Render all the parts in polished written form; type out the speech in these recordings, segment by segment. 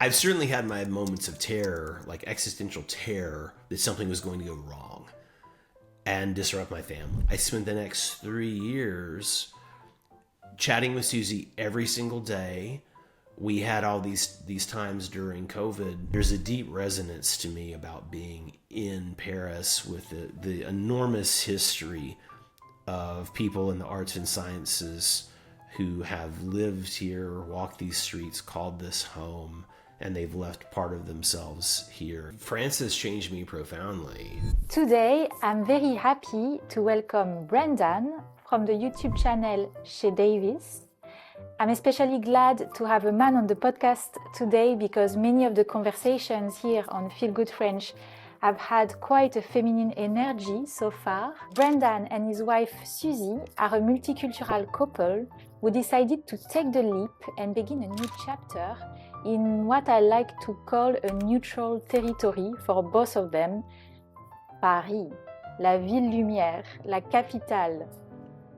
I've certainly had my moments of terror, like existential terror, that something was going to go wrong and disrupt my family. I spent the next 3 years chatting with Suzy every single day. We had all these times during COVID. There's a deep resonance to me about being in Paris with the enormous history of people in the arts and sciences who have lived here, walked these streets, called this home, and they've left part of themselves here. France has changed me profoundly. Today, I'm very happy to welcome Brendan from the YouTube channel Chez Davis. I'm especially glad to have a man on the podcast today because many of the conversations here on Feel Good French have had quite a feminine energy so far. Brendan and his wife Suzy are a multicultural couple who decided to take the leap and begin a new chapter in what I like to call a neutral territory for both of them, Paris, la ville lumière, la capitale.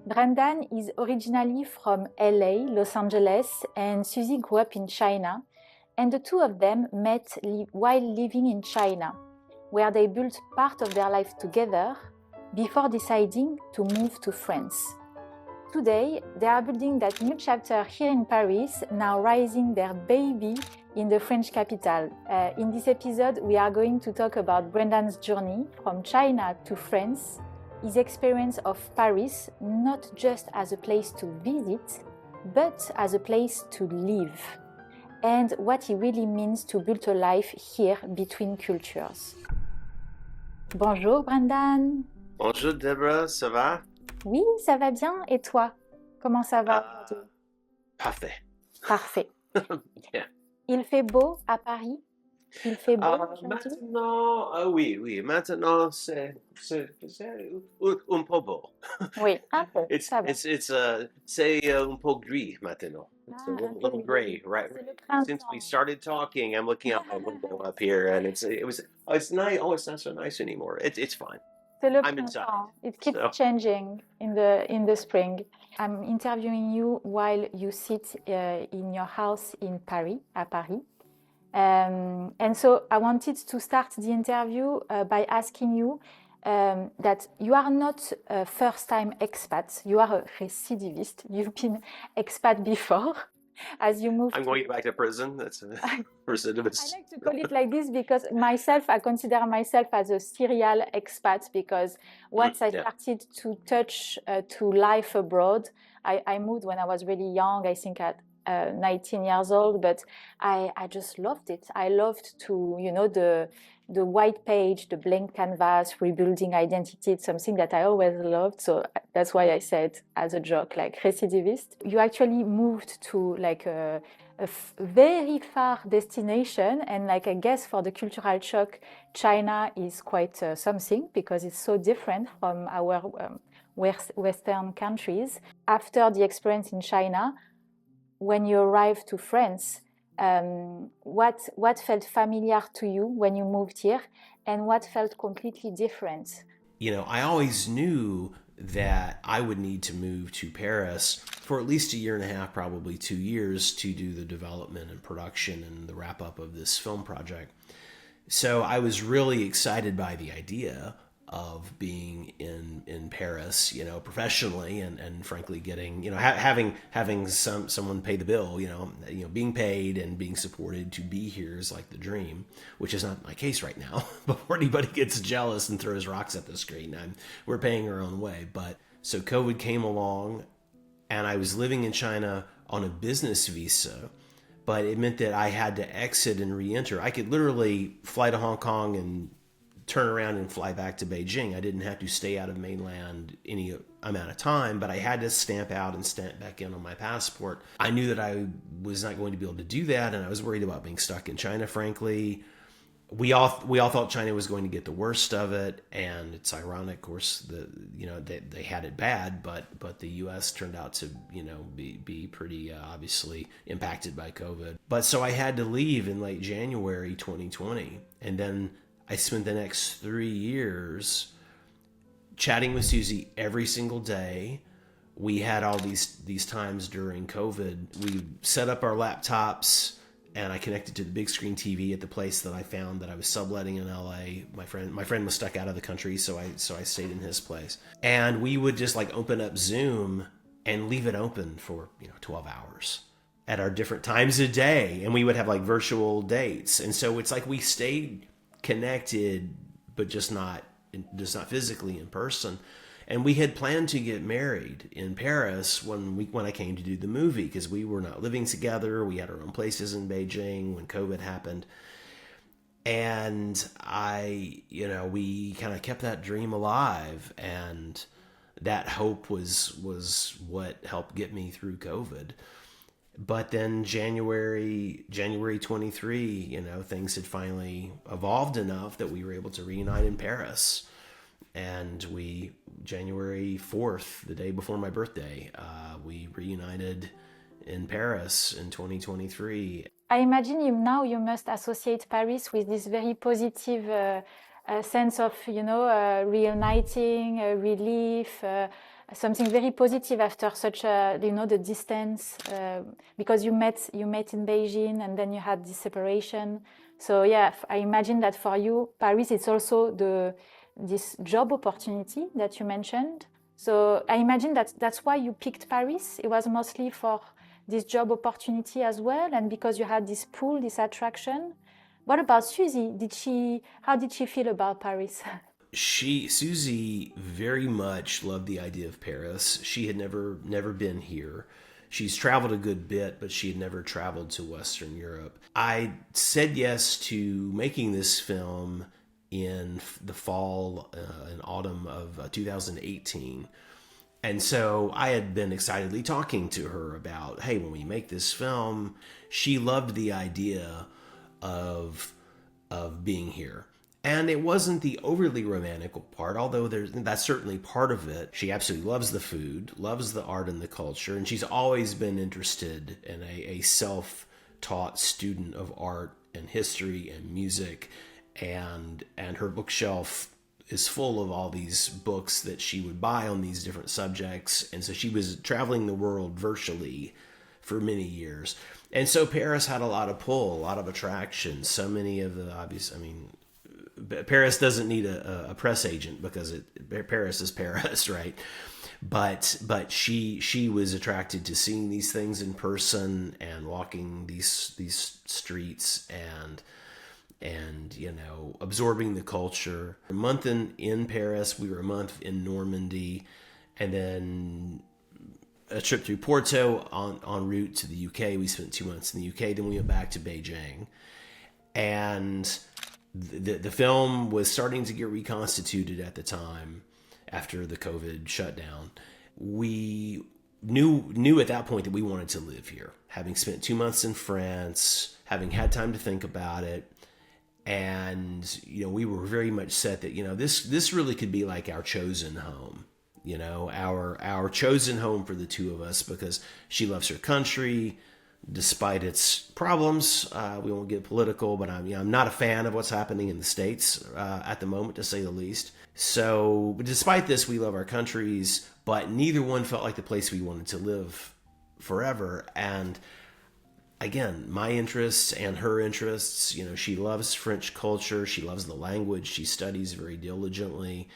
Brendan is originally from LA, Los Angeles, and Suzy grew up in China, and the two of them met while living in China, where they built part of their life together before deciding to move to France. Today, they are building that new chapter here in Paris, now raising their baby in the French capital. In this episode, we are going to talk about Brendan's journey from China to France, his experience of Paris, not just as a place to visit, but as a place to live, and what it really means to build a life here between cultures. Bonjour Brendan. Bonjour Deborah, ça va? Oui, ça va bien. Et toi? Comment ça va? Parfait. Parfait. Yeah. Il fait beau à Paris? Il fait beau aujourd'hui? Maintenant, oui, maintenant c'est un peu beau. Oui, un peu, ça va. C'est un peu gris maintenant. It's a little gray, right? Since we started talking, I'm looking out my window up here, and it's nice. Oh, it's not so nice anymore. It's fine. C'est le I'm inside. printemps. It keeps changing in the spring. I'm interviewing you while you sit in your house in Paris, à Paris. And so I wanted to start the interview by asking you that you are not a first-time expat. You are a recidivist. You've been expat before. As you move, I'm going back to prison. That's a recidivist. I like to call it like this because I consider myself as a serial expat because once I started to touch to life abroad, I moved when I was really young, I think at 19 years old, but I just loved it. I loved to, the white page, the blank canvas, rebuilding identity. It's something that I always loved. So that's why I said as a joke, like recidivist. You actually moved to like a very far destination. And like, I guess for the cultural shock, China is quite something because it's so different from our Western countries. After the experience in China, when you arrived to France, what felt familiar to you when you moved here and what felt completely different? I always knew that I would need to move to Paris for at least a year and a half, probably 2 years, to do the development and production and the wrap up of this film project. So I was really excited by the idea of being in Paris, professionally, and frankly getting, having someone pay the bill, being paid and being supported to be here is like the dream, which is not my case right now. Before anybody gets jealous and throws rocks at the screen, we're paying our own way. But so COVID came along, and I was living in China on a business visa, but it meant that I had to exit and re-enter. I could literally fly to Hong Kong and turn around and fly back to Beijing. I didn't have to stay out of mainland any amount of time, but I had to stamp out and stamp back in on my passport. I knew that I was not going to be able to do that, and I was worried about being stuck in China, frankly. We all thought China was going to get the worst of it, and it's ironic, of course, they had it bad, but the U.S. turned out to be pretty obviously impacted by COVID. But so I had to leave in late January 2020, and then I spent the next 3 years chatting with Suzy every single day. We had all these times during COVID. We set up our laptops and I connected to the big screen TV at the place that I found that I was subletting in LA. My friend was stuck out of the country, so I stayed in his place. And we would just like open up Zoom and leave it open for 12 hours at our different times a day, and we would have like virtual dates. And so it's like we stayed connected, but just not physically in person. And we had planned to get married in Paris when I came to do the movie, because we were not living together. We had our own places in Beijing when COVID happened. And we kind of kept that dream alive, and that hope was what helped get me through COVID. But then January 23, things had finally evolved enough that we were able to reunite in Paris. And January 4th, the day before my birthday, we reunited in Paris in 2023. I imagine you must associate Paris with this very positive sense of, reuniting, relief, something very positive after such the distance, because you met in Beijing and then you had this separation. So yeah, I imagine that for you, Paris is also this job opportunity that you mentioned. So I imagine that's why you picked Paris. It was mostly for this job opportunity as well, and because you had this pull, this attraction. What about Suzy? How did she feel about Paris? Suzy very much loved the idea of Paris. She had never been here. She's traveled a good bit, but she had never traveled to Western Europe. I said yes to making this film in the fall and autumn of 2018. And so I had been excitedly talking to her about, hey, when we make this film, she loved the idea of being here. And it wasn't the overly romantic part, although that's certainly part of it. She absolutely loves the food, loves the art and the culture, and she's always been interested in a self-taught student of art and history and music. And her bookshelf is full of all these books that she would buy on these different subjects. And so she was traveling the world virtually for many years. And so Paris had a lot of pull, a lot of attraction. So many of the obvious, Paris doesn't need a press agent because Paris is Paris, right? But she was attracted to seeing these things in person and walking these streets and absorbing the culture. A month in Paris, we were a month in Normandy, and then a trip through Porto en route to the UK. We spent 2 months in the UK, then we went back to Beijing. And the film was starting to get reconstituted at the time after the COVID shutdown. We knew at that point that we wanted to live here, having spent 2 months in France, having had time to think about it. And, we were very much set that, this really could be like our chosen home, our chosen home for the two of us, because she loves her country, despite its problems. We won't get political, but I'm not a fan of what's happening in the States at the moment, to say the least. So, but despite this, we love our countries, but neither one felt like the place we wanted to live forever. And again, my interests and her interests, she loves French culture. She loves the language. She studies very diligently,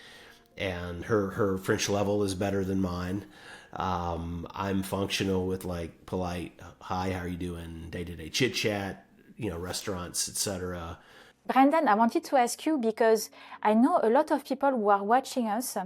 and her French level is better than mine. I'm functional with like polite, hi, how are you doing? Day-to-day chit chat, restaurants, etc. Brendan, I wanted to ask you, because I know a lot of people who are watching us.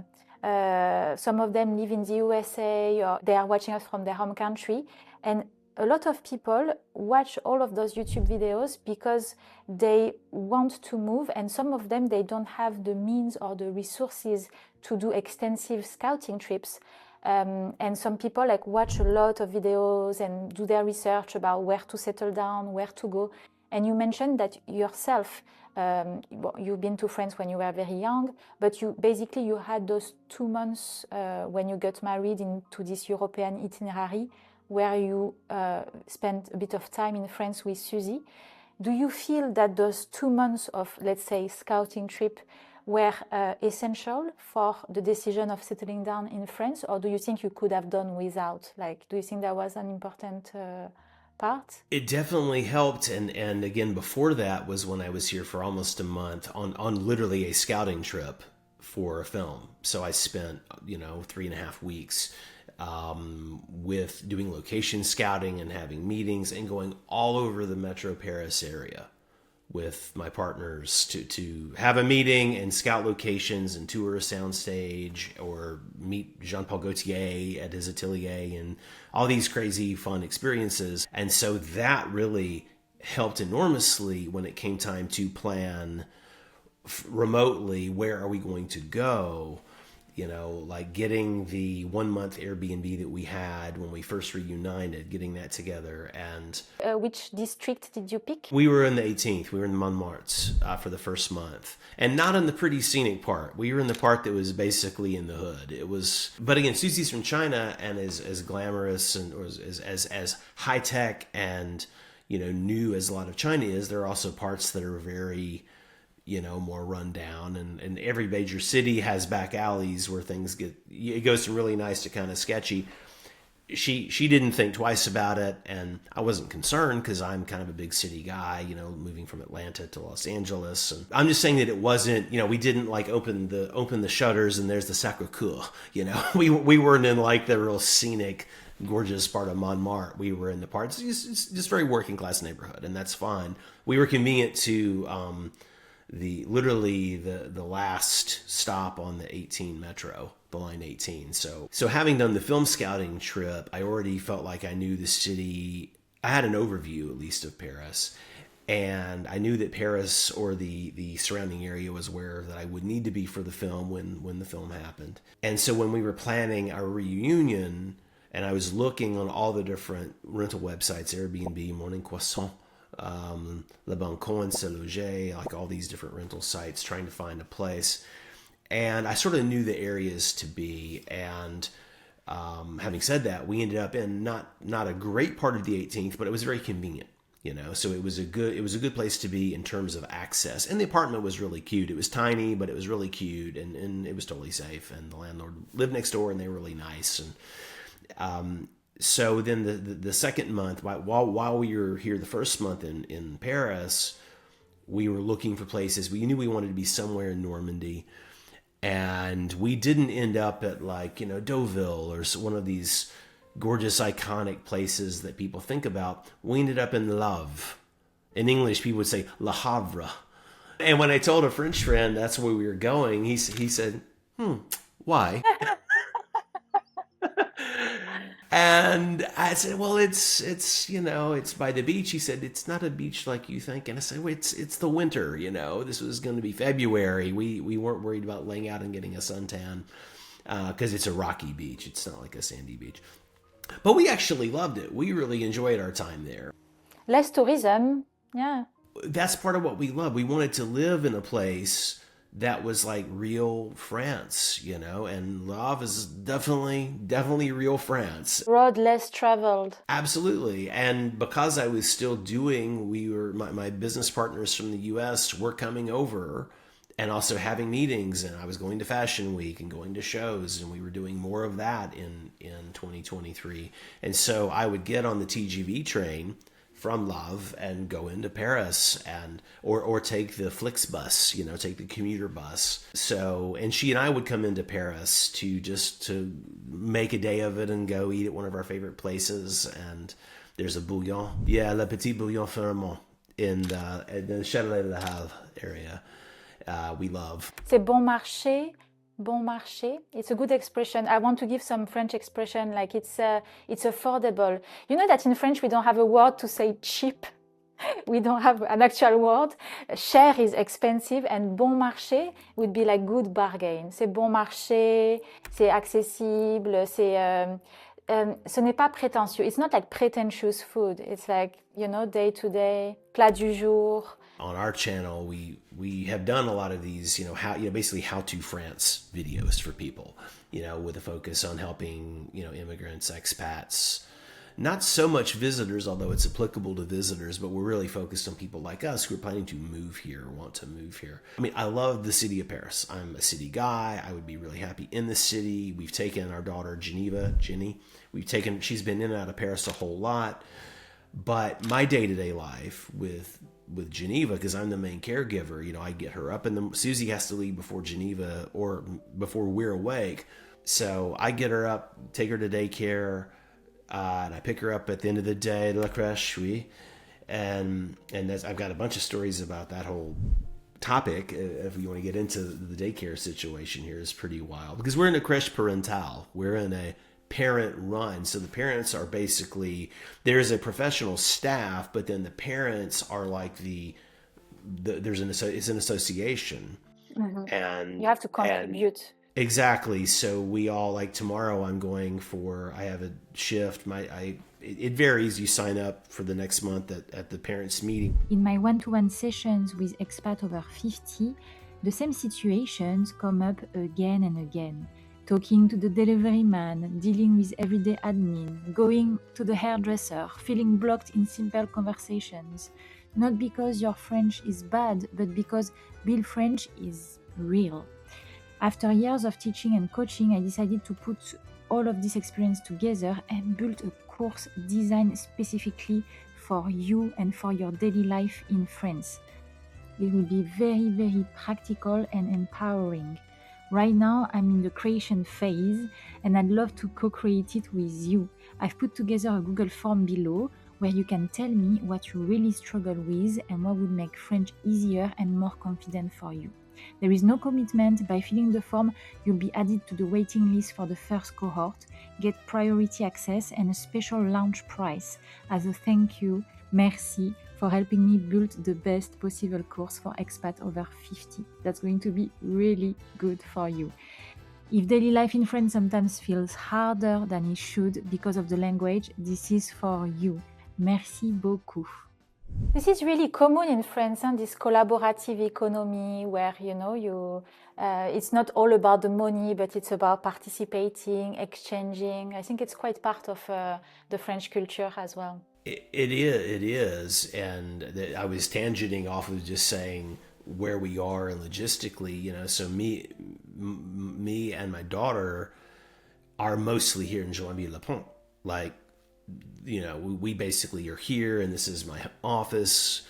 Some of them live in the USA, or they are watching us from their home country. And a lot of people watch all of those YouTube videos because they want to move, and some of them, they don't have the means or the resources to do extensive scouting trips. And some people watch a lot of videos and do their research about where to settle down, where to go. And you mentioned that yourself, you've been to France when you were very young, but you had those 2 months when you got married into this European itinerary, where you spent a bit of time in France with Suzy. Do you feel that those 2 months of, let's say, scouting trip were essential for the decision of settling down in France, or do you think you could have done without? Do you think that was an important part? It definitely helped. And again, before that was when I was here for almost a month on literally a scouting trip for a film. So I spent, 3.5 weeks with doing location scouting and having meetings and going all over the Metro Paris area with my partners to have a meeting and scout locations and tour a soundstage or meet Jean-Paul Gaultier at his atelier and all these crazy fun experiences. And so that really helped enormously when it came time to plan remotely, where are we going to go? Like getting the 1 month Airbnb that we had when we first reunited, getting that together. And which district did you pick? we were in the 18th. We were in Montmartre for the first month, and not in the pretty scenic part. We were in the part that was basically in the hood. It was, but again, Suzy's from China and is as glamorous and as high tech and new as a lot of China is. There are also parts that are very more run down, and every major city has back alleys where it goes from really nice to kind of sketchy. She didn't think twice about it, and I wasn't concerned because I'm kind of a big city guy, moving from Atlanta to Los Angeles. And I'm just saying that it wasn't, we didn't like open the shutters and there's the Sacré-Cœur, we weren't in like the real scenic, gorgeous part of Montmartre. We were in the parts, it's just very working class neighborhood, and that's fine. We were convenient to the last stop on the 18 metro, the line 18. So having done the film scouting trip, I already felt like I knew the city. I had an overview at least of Paris, and I knew that Paris or the surrounding area was where that I would need to be for the film when the film happened. And so when we were planning our reunion, and I was looking on all the different rental websites, Airbnb, Morning Croissant, Le Bon Coin, Se Loger, like all these different rental sites, trying to find a place. And I sort of knew the areas to be. And having said that, we ended up in not a great part of the 18th, but it was very convenient, so it was a good place to be in terms of access. And the apartment was really cute. It was tiny, but it was really cute, and it was totally safe. And the landlord lived next door, and they were really nice. And so then the second month, while we were here the first month in Paris, we were looking for places. We knew we wanted to be somewhere in Normandy, and we didn't end up at Deauville or one of these gorgeous iconic places that people think about. We ended up in Love. In English, people would say Le Havre. And when I told a French friend that's where we were going, he said, why? And I said, well, it's by the beach. He said, it's not a beach like you think. And I said, well, it's the winter, this was going to be February. We weren't worried about laying out and getting a suntan because it's a rocky beach. It's not like a sandy beach. But we actually loved it. We really enjoyed our time there. Less tourism, yeah. That's part of what we love. We wanted to live in a place that was like real France, and Love is definitely real France. Road less traveled. Absolutely. And because I was still doing, my business partners from the US were coming over and also having meetings, and I was going to Fashion Week and going to shows, and we were doing more of that in 2023. And so I would get on the TGV train from Love and go into Paris or take the Flixbus, take the commuter bus. So, and she and I would come into Paris to make a day of it and go eat at one of our favorite places. And there's a bouillon. Yeah, Le Petit Bouillon Fermont in the Châtelet de la Halle area. We love. C'est bon marché. Bon marché. It's a good expression. I want to give some French expression, like it's affordable. You know that in French we don't have a word to say cheap. We don't have an actual word. Cher is expensive, and bon marché would be like good bargain. C'est bon marché, c'est accessible, ce n'est pas prétentieux. It's not like pretentious food. It's like, day to day, plat du jour. On our channel, we have done a lot of these, basically how-to France videos for people, with a focus on helping, immigrants, expats, not so much visitors, although it's applicable to visitors, but we're really focused on people like us who are planning to move here, want to move here. I mean, I love the city of Paris. I'm a city guy. I would be really happy in the city. We've taken our daughter, Jenny. She's been in and out of Paris a whole lot. But my day-to-day life with Geneva, because I'm the main caregiver, I get her up Suzy has to leave before Geneva or before we're awake. So I get her up, take her to daycare, and I pick her up at the end of the day, la crèche, oui. And I've got a bunch of stories about that whole topic. If you want to get into the daycare situation here, is pretty wild because we're in a crèche parentale. We're in a parent run. So the parents are basically, there's a professional staff, but then the parents are like it's an association. Mm-hmm. And you have to contribute. Exactly. So we all, like tomorrow I have a shift. It varies. You sign up for the next month at the parents' meeting. In my one-to-one sessions with expat over 50, the same situations come up again and again. Talking to the delivery man, dealing with everyday admin, going to the hairdresser, feeling blocked in simple conversations. Not because your French is bad, but because real French is real. After years of teaching and coaching, I decided to put all of this experience together and build a course designed specifically for you and for your daily life in France. It will be very, very practical and empowering. Right now, I'm in the creation phase and I'd love to co-create it with you. I've put together a Google form below where you can tell me what you really struggle with and what would make French easier and more confident for you. There is no commitment. By filling the form, you'll be added to the waiting list for the first cohort, get priority access and a special launch price as a thank you, merci, for helping me build the best possible course for expat over 50. That's going to be really good for you. If daily life in France sometimes feels harder than it should because of the language, this is for you. Merci beaucoup. This is really common in France, this collaborative economy where, it's not all about the money, but it's about participating, exchanging. I think it's quite part of the French culture as well. It is. And I was tangenting off of just saying where we are and logistically, so me and my daughter are mostly here in Joinville-le-Pont. Like, we basically are here and this is my office.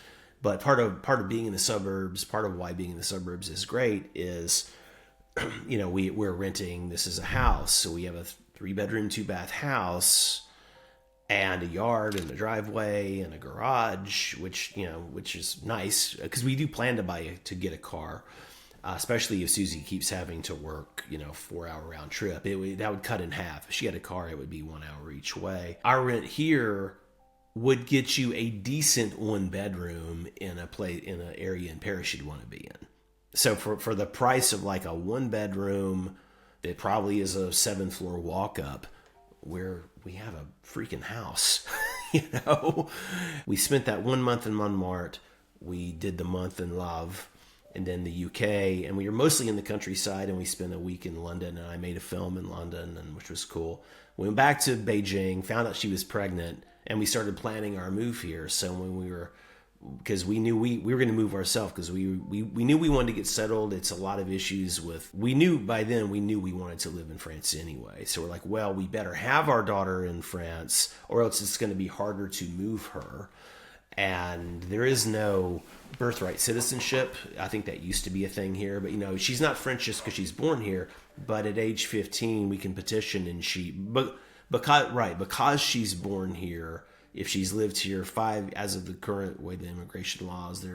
But part of being in the suburbs, part of why being in the suburbs is great is, we're renting, this is a house. So we have a 3-bedroom, 2-bath house and a yard and a driveway and a garage, which is nice because we do plan to get a car. Especially if Suzy keeps having to work, 4-hour round trip, that would cut in half. If she had a car, it would be 1 hour each way. Our rent here would get you a decent 1-bedroom in an area in Paris you'd want to be in. So for the price of like a 1-bedroom that probably is a 7-floor walk up, where we have a freaking house, We spent that 1 month in Montmartre. We did the month in Love. And then the UK, and we were mostly in the countryside, and we spent a week in London, and I made a film in London, which was cool. We went back to Beijing, found out she was pregnant, and we started planning our move here. So because we knew we were going to move ourselves, because we knew we wanted to get settled. It's a lot of issues we knew we wanted to live in France anyway. So we're like, well, we better have our daughter in France, or else it's going to be harder to move her. And there is no birthright citizenship. I think that used to be a thing here, but she's not French just because she's born here. But at age 15, we can petition, and because she's born here, if she's lived here 5, as of the current way the immigration laws,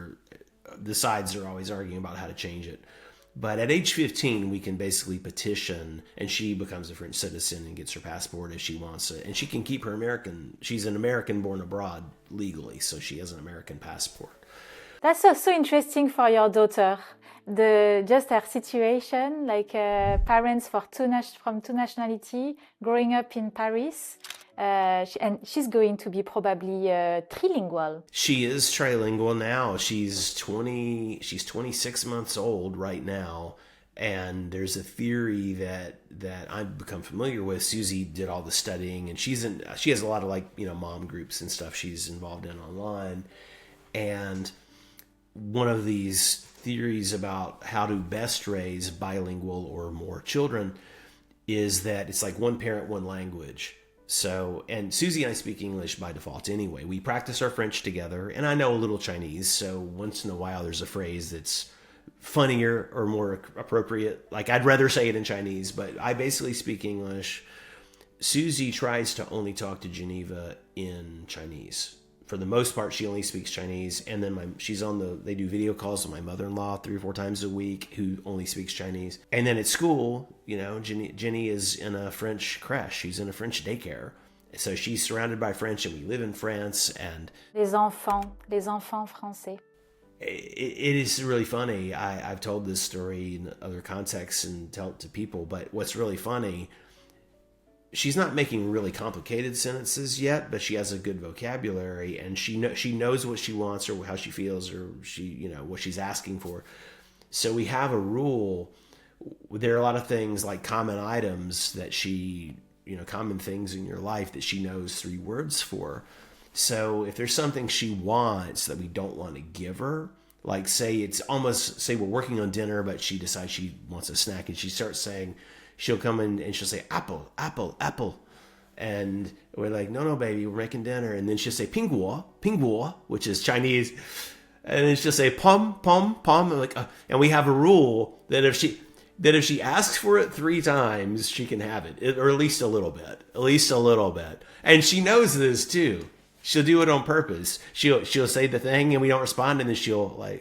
the sides are always arguing about how to change it. But at age 15, we can basically petition, and she becomes a French citizen and gets her passport if she wants it. And she can keep she's an American born abroad legally, so she has an American passport. That's also interesting for your daughter. Just her situation, like parents from two nationality, growing up in Paris. And she's going to be probably trilingual. She is trilingual now. She's 26 months old right now. And there's a theory that I've become familiar with. Suzy did all the studying, and she has a lot of mom groups and stuff she's involved in online. And one of these theories about how to best raise bilingual or more children is that it's like one parent, one language. So, and Suzy and I speak English by default anyway. We practice our French together, and I know a little Chinese, so once in a while there's a phrase that's funnier or more appropriate. Like, I'd rather say it in Chinese, but I basically speak English. Suzy tries to only talk to Geneva in Chinese. For the most part, she only speaks Chinese, and then they do video calls with my mother-in-law 3 or 4 times a week, who only speaks Chinese. And then at school, Jenny is in a French creche. She's in a French daycare. So she's surrounded by French, and we live in France. And les enfants français. It is really funny. I've told this story in other contexts and tell it to people, but what's really funny, she's not making really complicated sentences yet, but she has a good vocabulary, and she knows what she wants or how she feels, or what she's asking for. So we have a rule. There are a lot of things like common items that common things in your life that she knows 3 words for. So if there's something she wants that we don't want to give her, like say we're working on dinner, but she decides she wants a snack, and she starts saying, she'll come in and she'll say, apple, apple, apple. And we're like, no, baby, we're making dinner. And then she'll say, pingguo, pingguo, which is Chinese. And then she'll say, pom, pom, pom. And we have a rule that if she asks for it 3 times, she can have it, or at least a little bit. And she knows this too. She'll do it on purpose. She'll say the thing and we don't respond. And then she'll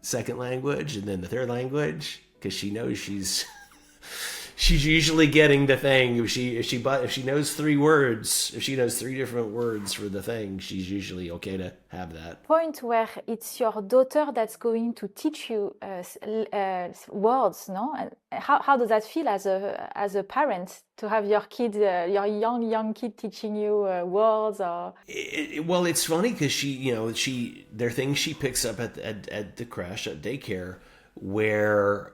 second language and then the third language, because she knows she's usually getting the thing. If she knows 3 words, if she knows 3 different words for the thing, she's usually okay to have that. Point where it's your daughter that's going to teach you words, no? And how does that feel as a parent to have your kid, your young kid, teaching you words? Or well, it's funny because there are things she picks up at the creche, at daycare, where.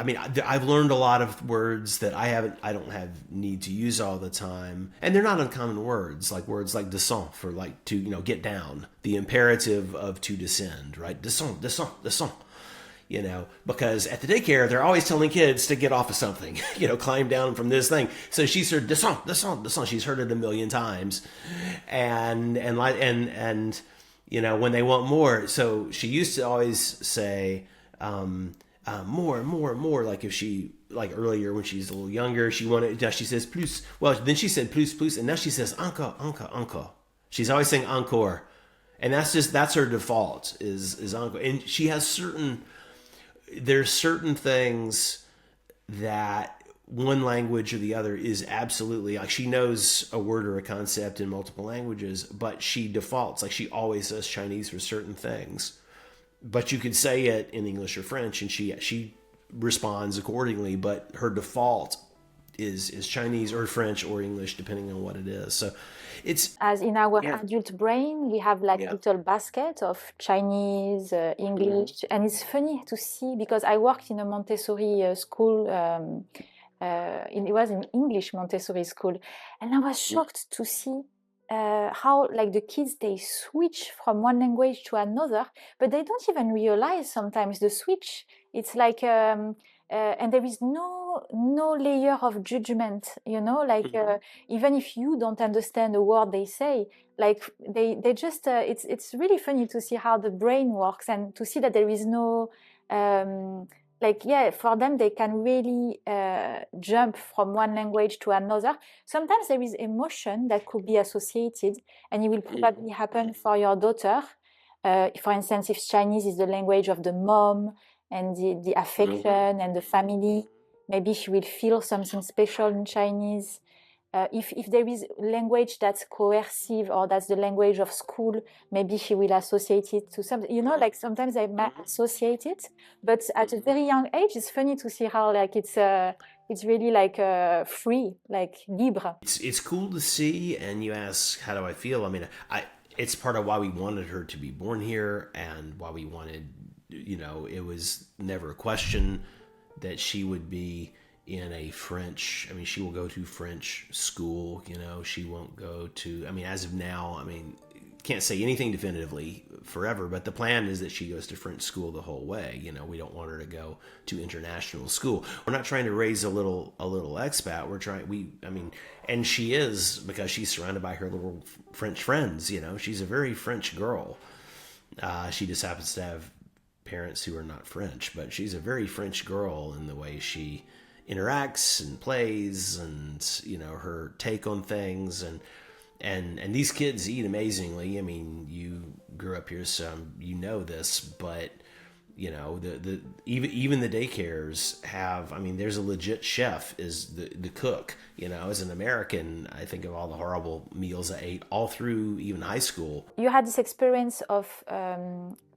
I've learned a lot of words that I don't have need to use all the time. And they're not uncommon words like descend for to, get down. The imperative of to descend, right? Descend, descend, descend. Because at the daycare, they're always telling kids to get off of something, climb down from this thing. So she's heard descend, descend, descend. She's heard it a million times. And when they want more. So she used to always say, more, like if she, earlier when she's a little younger, now she says plus. Well, then she said plus, and now she says encore. She's always saying encore. And that's her default is encore. And she has there's certain things that one language or the other is absolutely, she knows a word or a concept in multiple languages, but she defaults, she always says Chinese for certain things. But you could say it in English or French, and she responds accordingly. But her default is Chinese or French or English, depending on what it is. So it's as in our adult brain, we have a little basket of Chinese, English, and it's funny to see because I worked in a Montessori school. It was an English Montessori school, and I was shocked to see. How the kids, they switch from one language to another, but they don't even realize sometimes the switch. It's and there is no layer of judgment, even if you don't understand a word they say, they just it's really funny to see how the brain works and to see that there is no for them, they can really jump from one language to another. Sometimes there is emotion that could be associated, and it will probably happen for your daughter. For instance, if Chinese is the language of the mom and the affection and the family, maybe she will feel something special in Chinese. If there is language that's coercive or that's the language of school, maybe she will associate it to something. Sometimes they might associate it, but at a very young age, it's funny to see how it's really free, libre. It's cool to see, and you ask, how do I feel? It's part of why we wanted her to be born here, and why we wanted, it was never a question that she would be in a French, she will go to French school, she won't go to, as of now, can't say anything definitively forever, but the plan is that she goes to French school the whole way. You know, we don't want her to go to international school. We're not trying to raise a little expat. And she is, because she's surrounded by her little French friends. You know, she's a very French girl. She just happens to have parents who are not French, but she's a very French girl in the way she interacts and plays, and, you know, her take on things. And these kids eat amazingly. I mean, you grew up here, so you know this, but you know, even the daycares have, I mean, there's a legit chef is the cook. You know, as an American, I think of all the horrible meals I ate all through even high school. You had this experience of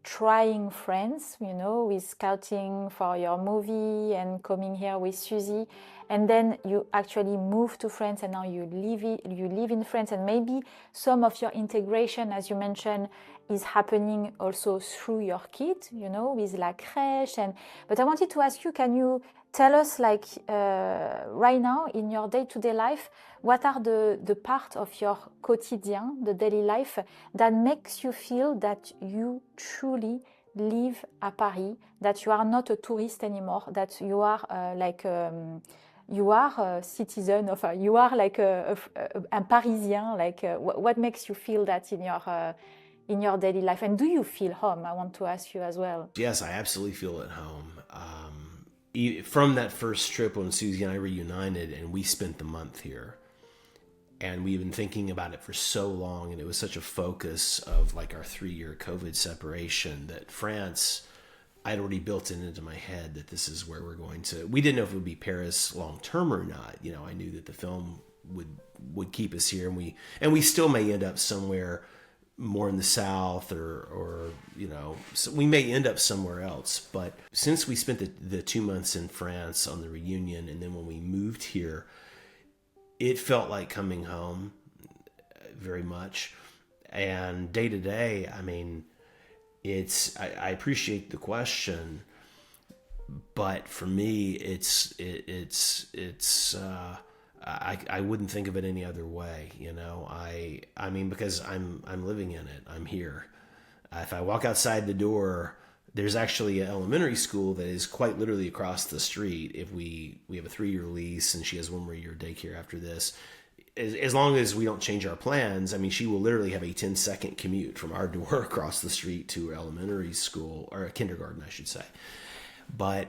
trying France, you know, with scouting for your movie and coming here with Suzy, and then you actually moved to France, and now you live in France, and maybe some of your integration, as you mentioned, is happening also through your kid, you know, with la crèche. But I wanted to ask you, can you tell us, like, right now in your day-to-day life, what are the part of your quotidien, the daily life, that makes you feel that you truly live at Paris, that you are not a tourist anymore, that you are you are a citizen of, you are like a Parisien, like what makes you feel that in your daily life? And do you feel home? I want to ask you as well. Yes, I absolutely feel at home. From that first trip when Suzy and I reunited, and we spent the month here, and we've been thinking about it for so long, and it was such a focus of like our 3-year COVID separation, that France, I'd already built it into my head that this is where we're going to. We didn't know if it would be Paris long term or not. You know, I knew that the film would keep us here, and we still may end up somewhere more in the south, or you know, so we may end up somewhere else. But since we spent the 2 months in France on the reunion, and then when we moved here, it felt like coming home very much. And day to day, I mean, I appreciate the question, but for me, I wouldn't think of it any other way, you know. I mean, because I'm living in it. I'm here. If I walk outside the door, there's actually an elementary school that is quite literally across the street. If we have a 3-year lease, and she has 1 more year daycare after this. As long as we don't change our plans, I mean, she will literally have a 10-second commute from our door across the street to elementary school, or a kindergarten, I should say. But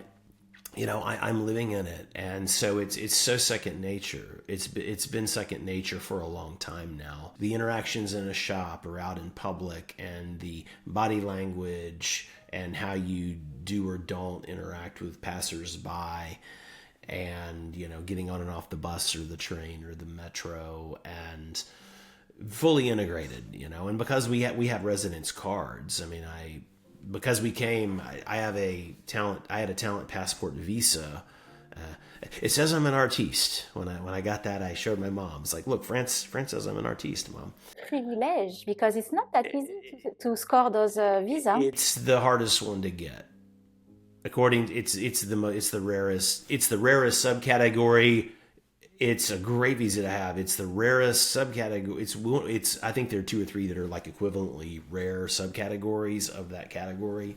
you know, I'm living in it, and so it's so second nature. It's been second nature for a long time now. The interactions in a shop or out in public, and the body language, and how you do or don't interact with passersby, and you know, getting on and off the bus or the train or the metro, and fully integrated. You know, and because we have residence cards. I mean, because we came, I had a talent passport visa. It says I'm an artiste. When I got that, I showed my mom. It's like, look, France says I'm an artiste, Mom. Privilege, because it's not that easy to score those visas. It's the hardest one to get. It's the rarest subcategory. It's a great visa to have. It's the rarest subcategory. It's I think there are 2 or 3 that are like equivalently rare subcategories of that category.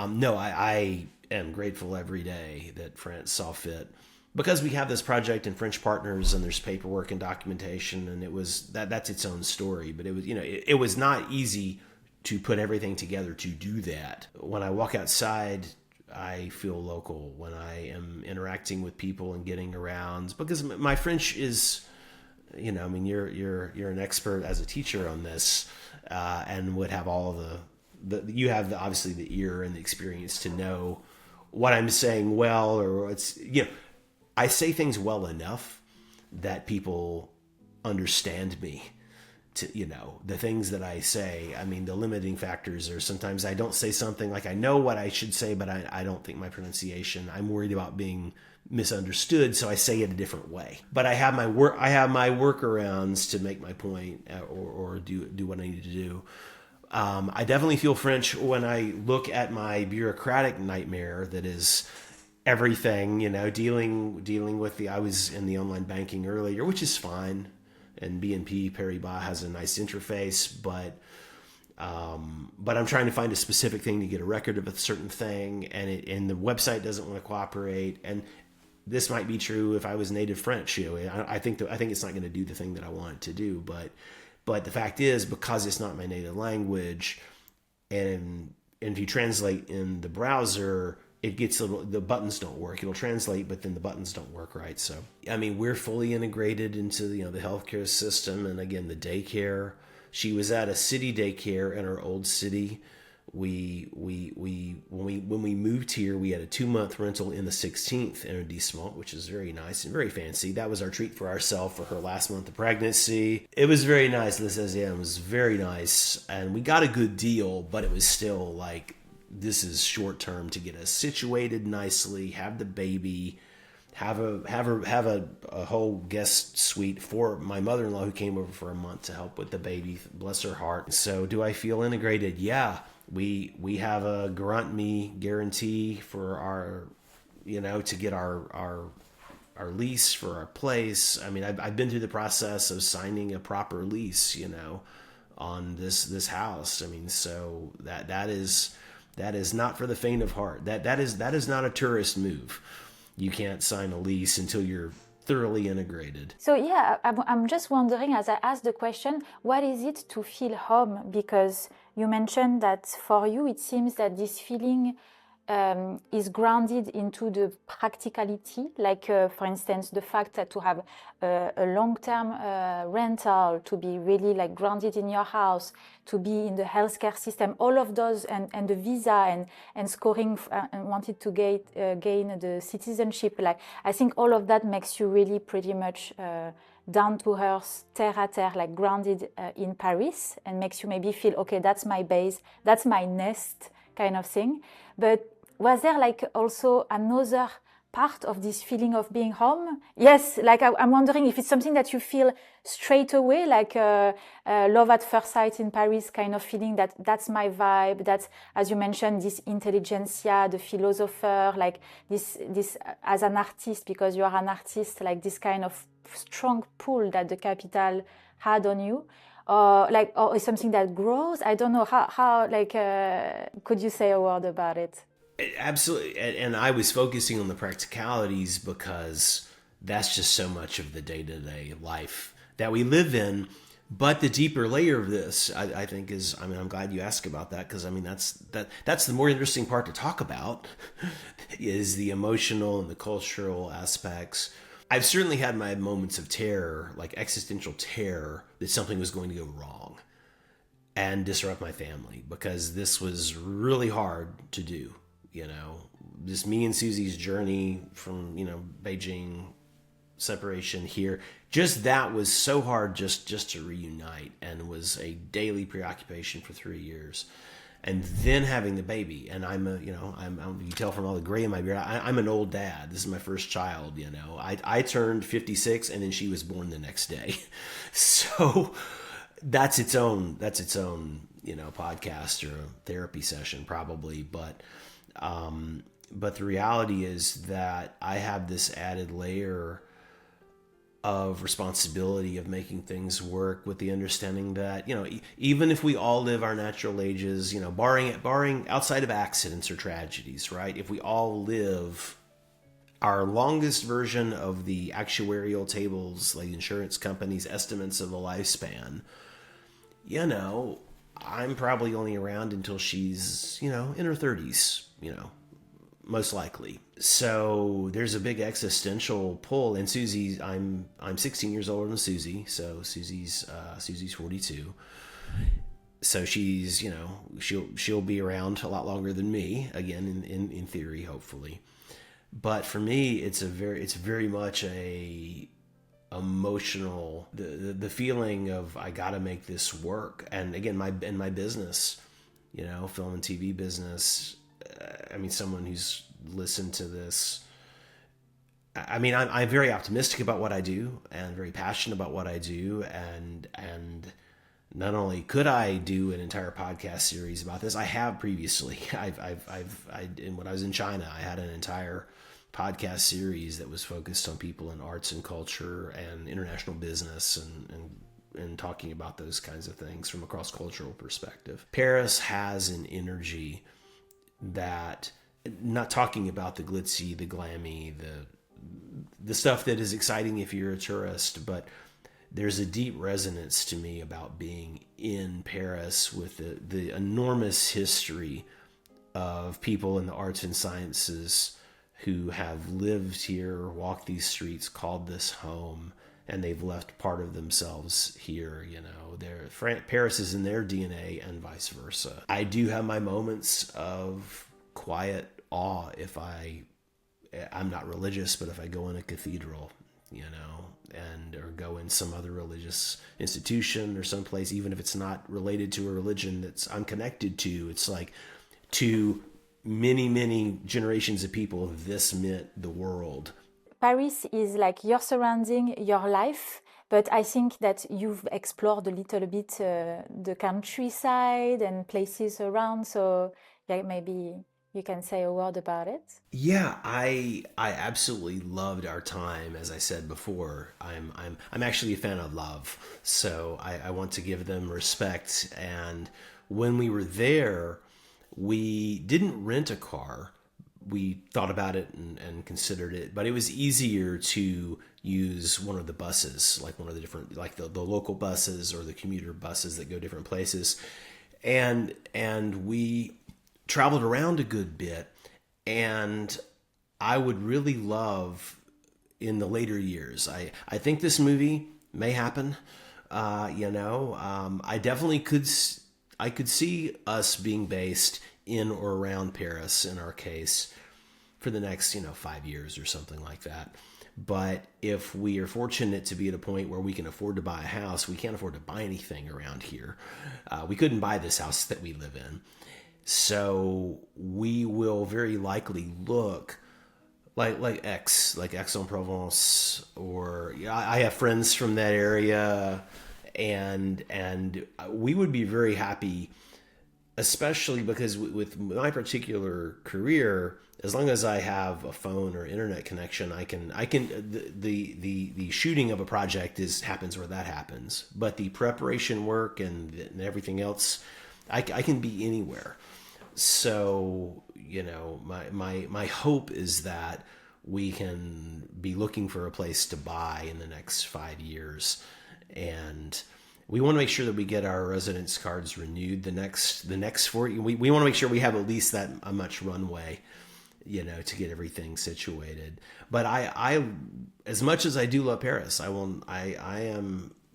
No, I am grateful every day that France saw fit, because we have this project and French partners, and there's paperwork and documentation, and that's its own story. But it was, you know, it was not easy to put everything together to do that. When I walk outside, I feel local. When I am interacting with people and getting around, because my French is, you know, I mean, you're an expert as a teacher on this, and would have all you have obviously the ear and the experience to know what I'm saying well, or it's, you know, I say things well enough that people understand me. To, you know, the things that I say, I mean, the limiting factors are sometimes I don't say something, like I know what I should say, but I don't think my pronunciation, I'm worried about being misunderstood, so I say it a different way. But I have my workarounds to make my point, or do what I need to do. I definitely feel French when I look at my bureaucratic nightmare that is everything, you know, dealing with I was in the online banking earlier, which is fine. and BNP Paribas has a nice interface, but I'm trying to find a specific thing to get a record of a certain thing, and the website doesn't want to cooperate. And this might be true if I was native French. I think it's not going to do the thing that I want it to do. But the fact is, because it's not my native language, and if you translate in the browser, it gets the buttons don't work. It'll translate, but then the buttons don't work right. So I mean, we're fully integrated into the healthcare system, and again, the daycare. She was at a city daycare in our old city. When we moved here, we had a 2-month rental in the 16th arrondissement, which is very nice and very fancy. That was our treat for ourselves for her last month of pregnancy. It was very nice. Liz says, yeah, it was very nice, and we got a good deal, but it was still like, this is short term to get us situated nicely, have the baby, have a whole guest suite for my mother-in-law who came over for a month to help with the baby, bless her heart. So do I feel integrated? Yeah. We have a grant me guarantee for our, to get our lease for our place. I mean, I've been through the process of signing a proper lease, on this house. I mean, so that is not for the faint of heart. That is not a tourist move. You can't sign a lease until you're thoroughly integrated. So yeah, I'm just wondering, as I asked the question, what is it to feel home? Because you mentioned that for you, it seems that this feeling is grounded into the practicality, like for instance, the fact that to have a long-term rental, to be really like grounded in your house, to be in the healthcare system, all of those, and the visa and scoring and wanted to gain the citizenship. Like, I think all of that makes you really pretty much down to earth, terre à terre, like grounded in Paris, and makes you maybe feel, okay, that's my base, that's my nest kind of thing. But was there like also another part of this feeling of being home? Yes, like I'm wondering if it's something that you feel straight away, like love at first sight in Paris kind of feeling, that's my vibe, that's, as you mentioned, this intelligentsia, the philosopher, like this as an artist, because you are an artist, like this kind of strong pull that the capital had on you. Or is something that grows? I don't know how could you say a word about it? Absolutely. And I was focusing on the practicalities because that's just so much of the day-to-day life that we live in. But the deeper layer of this, I think is, I mean, I'm glad you asked about that, because I mean, that's the more interesting part to talk about is the emotional and the cultural aspects. I've certainly had my moments of terror, like existential terror, that something was going to go wrong and disrupt my family, because this was really hard to do. Just me and Suzy's journey from, Beijing, separation here, just that was so hard just to reunite, and was a daily preoccupation for 3 years. And then having the baby, and you tell from all the gray in my beard, I'm an old dad. This is my first child, I turned 56 and then she was born the next day. So that's its own, podcast or a therapy session probably. But the reality is that I have this added layer of responsibility of making things work, with the understanding that, even if we all live our natural ages, barring outside of accidents or tragedies, right? If we all live our longest version of the actuarial tables, like insurance companies' estimates of a lifespan, I'm probably only around until she's, in her 30s, most likely. So there's a big existential pull. And Suzy, I'm 16 years older than Suzy, so Suzy's 42. So she's, she'll be around a lot longer than me, again, in theory, hopefully. But for me, it's very much a emotional, the feeling of, I got to make this work. And again, my business, film and TV business. Someone who's listened to this, I'm very optimistic about what I do and very passionate about what I do. And not only could I do an entire podcast series about this, I have previously. When I was in China, I had an entire podcast series that was focused on people in arts and culture and international business and talking about those kinds of things from a cross-cultural perspective. Paris has an energy that, not talking about the glitzy, the glammy, the stuff that is exciting if you're a tourist, but there's a deep resonance to me about being in Paris with the enormous history of people in the arts and sciences who have lived here, walked these streets, called this home, and they've left part of themselves here. Paris is in their DNA and vice versa. I do have my moments of quiet awe if I'm not religious, but if I go in a cathedral, or go in some other religious institution or someplace, even if it's not related to a religion that I'm connected to, it's like to many, many generations of people, this meant the world. Paris is like your surrounding, your life, but I think that you've explored a little bit the countryside and places around, so yeah, maybe you can say a word about it. Yeah, I absolutely loved our time. As I said before, I'm actually a fan of love, so I want to give them respect. And when we were there, we didn't rent a car. We thought about it and considered it, but it was easier to use one of the buses, like one of the different, like the local buses or the commuter buses that go different places, and we traveled around a good bit. And I would really love in the later years, I think this movie may happen. I definitely I could see us being based in or around Paris in our case for the next 5 years or something like that. But if we are fortunate to be at a point where we can afford to buy a house, we can't afford to buy anything around here. We couldn't buy this house that we live in. So we will very likely look like Aix-en-Provence, or I have friends from that area, and we would be very happy, especially because with my particular career, as long as I have a phone or internet connection, I can the shooting of a project happens where that happens, but the preparation work and everything else, I can be anywhere. So, my hope is that we can be looking for a place to buy in the next 5 years. And we want to make sure that we get our residence cards renewed the next 4 years. We want to make sure we have at least that much runway, to get everything situated. But I as much as I do love Paris, I'm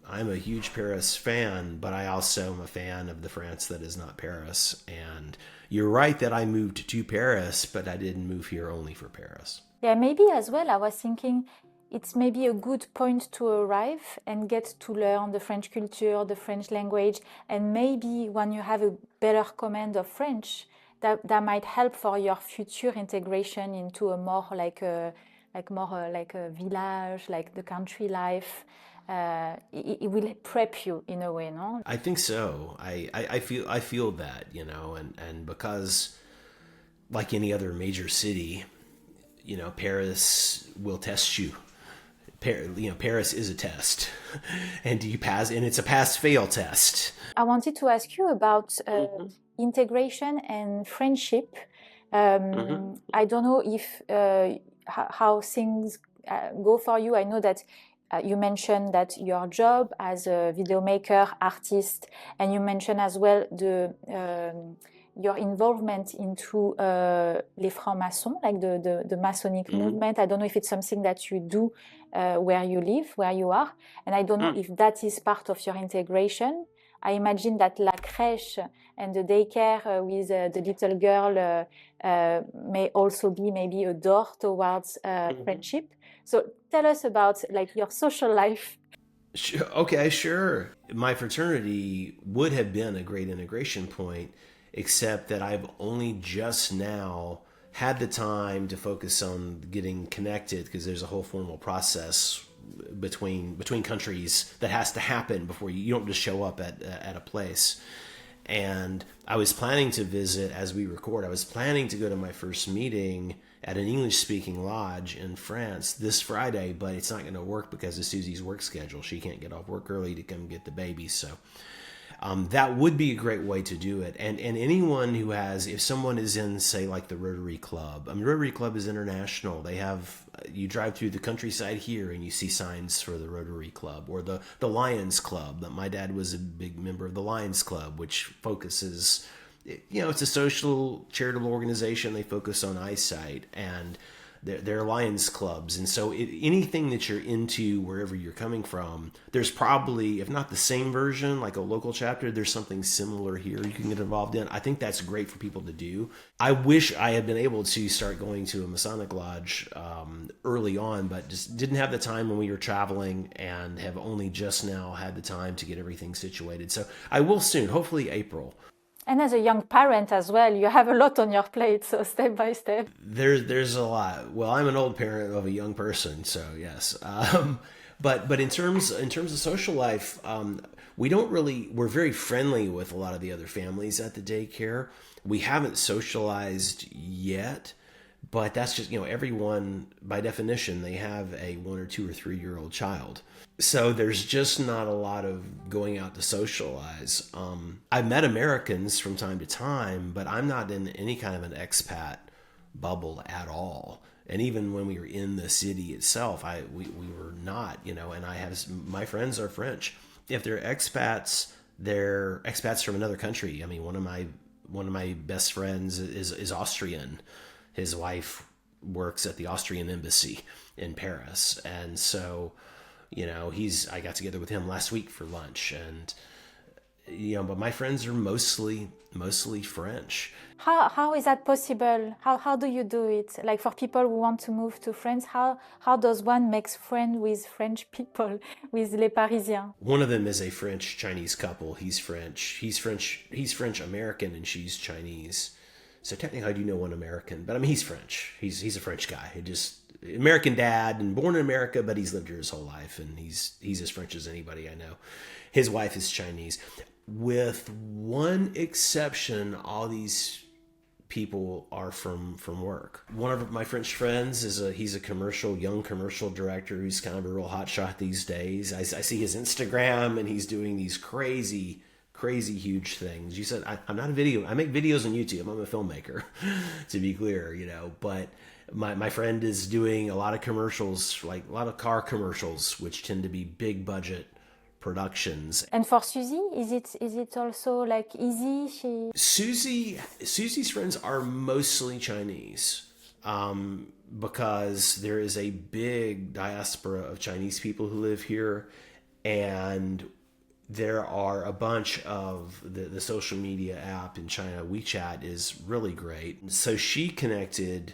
a huge Paris fan, but I also am a fan of the France that is not Paris. And you're right that I moved to Paris, but I didn't move here only for Paris. Yeah, maybe as well, I was thinking it's maybe a good point to arrive and get to learn the French culture, the French language, and maybe when you have a better command of French, that might help for your future integration into a more like a village, like the country life. It will prep you in a way, no? I think so. I feel that, and because like any other major city, Paris will test you. Paris is a test, and do you pass? And it's a pass-fail test. I wanted to ask you about integration and friendship. I don't know if how things go for you. I know that you mentioned that your job as a video maker, artist, and you mentioned as well your involvement into les francs-maçons, like the Masonic movement. I don't know if it's something that you do where you live, where you are, and I don't know if that is part of your integration. I imagine that La Crèche and the daycare with the little girl may also be maybe a door towards friendship. So tell us about like your social life. Okay, sure. My fraternity would have been a great integration point, except that I've only just now had the time to focus on getting connected, because there's a whole formal process between countries that has to happen before you don't just show up at a place. And I was planning to visit as we record. I was planning to go to my first meeting at an English-speaking lodge in France this Friday, but it's not going to work because of Suzy's work schedule. She can't get off work early to come get the baby. So that would be a great way to do it. And anyone who has, if someone is in, say, like the Rotary Club. I mean, Rotary Club is international. They have, you drive through the countryside here and you see signs for the Rotary Club, or the Lions Club. That my dad was a big member of the Lions Club, which focuses, it's a social charitable organization. They focus on eyesight, and they're Lions clubs. And so anything that you're into, wherever you're coming from, there's probably, if not the same version, like a local chapter, there's something similar here you can get involved in. I think that's great for people to do. I wish I had been able to start going to a Masonic lodge early on, but just didn't have the time when we were traveling, and have only just now had the time to get everything situated. So I will soon, hopefully April. And as a young parent as well, you have a lot on your plate, so step by step. There's a lot. Well, I'm an old parent of a young person, so yes. But in terms of social life, we're very friendly with a lot of the other families at the daycare. We haven't socialized yet, but that's just, everyone, by definition, they have a 1 or 2 or 3 year old child. So there's just not a lot of going out to socialize. I've met Americans from time to time, but I'm not in any kind of an expat bubble at all. And even when we were in the city itself, we were not, and my friends are French. If they're expats from another country. I mean, one of my best friends is Austrian. His wife works at the Austrian embassy in Paris. And so, I got together with him last week for lunch, and, but my friends are mostly French. How is that possible? How do you do it? Like, for people who want to move to France, how does one make friends with French people, with les Parisiens? One of them is a French-Chinese couple. He's French American, and she's Chinese. So technically I do know one American, but I mean, he's French. He's a French guy. American dad and born in America, but he's lived here his whole life, and he's as French as anybody I know. His wife is Chinese. With one exception, all these people are from work. One of my French friends he's a young commercial director who's kind of a real hotshot these days. I see his Instagram, and he's doing these crazy huge things. You said I make videos on YouTube. I'm a filmmaker, to be clear, but my friend is doing a lot of commercials, like a lot of car commercials, which tend to be big budget productions. And for Suzy, is it also like easy? Suzy's friends are mostly Chinese, because there is a big diaspora of Chinese people who live here, and there are a bunch of the social media app in China. WeChat is really great. So she connected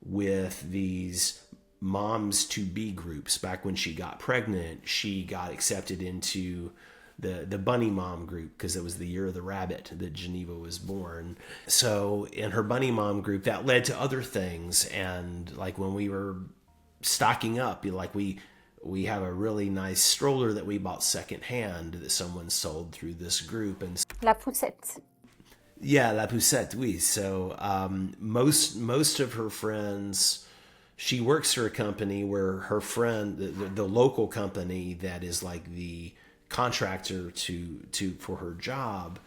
with these moms to be groups. Back when she got pregnant, she got accepted into the bunny mom group, because it was the year of the rabbit that Geneva was born. So in her bunny mom group, that led to other things. And like when we were stocking up, we have a really nice stroller that we bought secondhand that someone sold through this group. And La poussette. Yeah, La Poussette, oui. So most of her friends, she works for a company where her friend, the local company that is like the contractor for her job,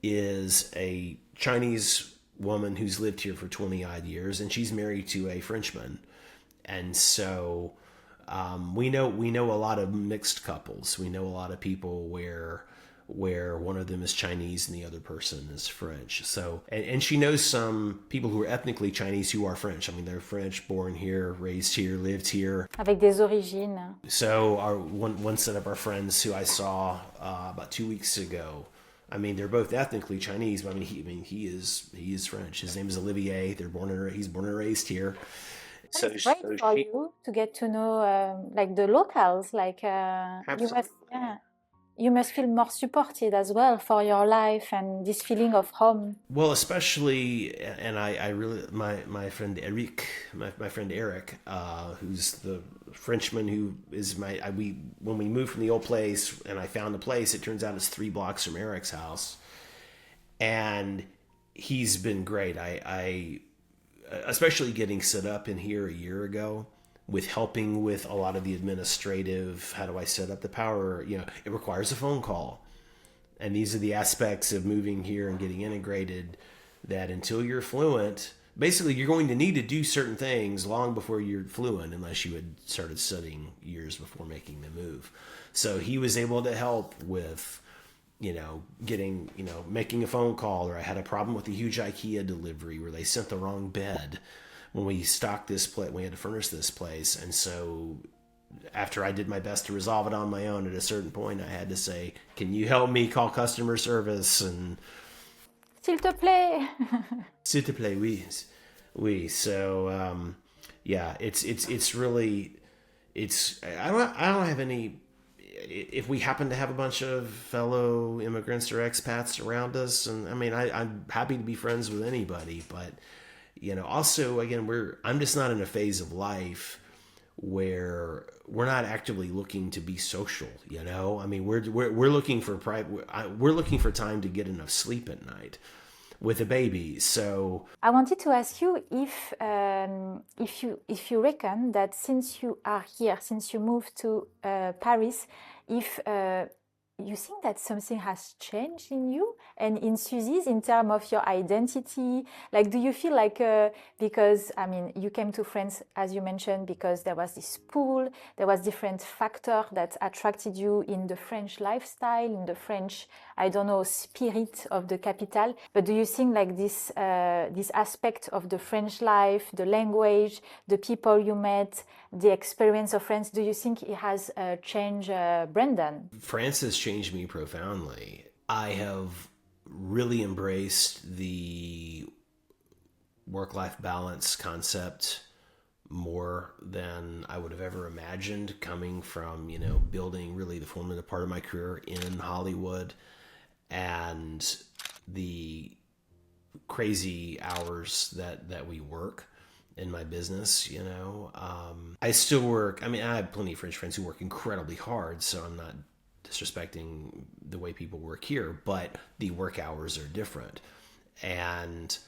is a Chinese woman who's lived here for 20 odd years, and she's married to a Frenchman. And so we know a lot of mixed couples. We know a lot of people where one of them is Chinese and the other person is French. So, and she knows some people who are ethnically Chinese who are French. I mean, they're French, born here, raised here, lived here. Avec des origines. So one set of our friends who I saw about 2 weeks ago, I mean, they're both ethnically Chinese, but he is French. His name is Olivier. He's born and raised here. So it's great for you to get to know like the locals. Like you must feel more supported as well for your life and this feeling of home. Well, especially, and I really, my friend Eric, who's the Frenchman who is when we moved from the old place and I found a place, it turns out it's 3 blocks from Eric's house. and he's been great. I especially getting set up in here a year ago with helping with a lot of the administrative, how do I set up the power, it requires a phone call. And these are the aspects of moving here and getting integrated that until you're fluent, basically you're going to need to do certain things long before you're fluent, unless you had started studying years before making the move. So he was able to help with, getting, making a phone call, or I had a problem with a huge IKEA delivery where they sent the wrong bed when we stocked this place. We had to furnish this place. And so after I did my best to resolve it on my own, at a certain point, I had to say, can you help me call customer service? And S'il te plaît. S'il te plaît, oui. Oui. So, yeah, it's really, I don't have any, if we happen to have a bunch of fellow immigrants or expats around us, and I mean, I'm happy to be friends with anybody, but, also, again, I'm just not in a phase of life where we're not actively looking to be social. I mean, we're looking for we're looking for time to get enough sleep at night with a baby. So I wanted to ask you if you reckon that since you are here, since you moved to Paris, if you think that something has changed in you and in Suzy's in terms of your identity? Like, do you feel like, because, I mean, you came to France, as you mentioned, because there was this pool, there was different factor that attracted you in the French lifestyle, in the French, I don't know, spirit of the capital. But do you think like this aspect of the French life, the language, the people you met, the experience of France, do you think it has changed Brendan? France has changed me profoundly. I have really embraced the work-life balance concept more than I would have ever imagined, coming from, building really the formative part of my career in Hollywood and the crazy hours that we work in my business. I still work. I mean, I have plenty of French friends who work incredibly hard, so I'm not disrespecting the way people work here, but the work hours are different. And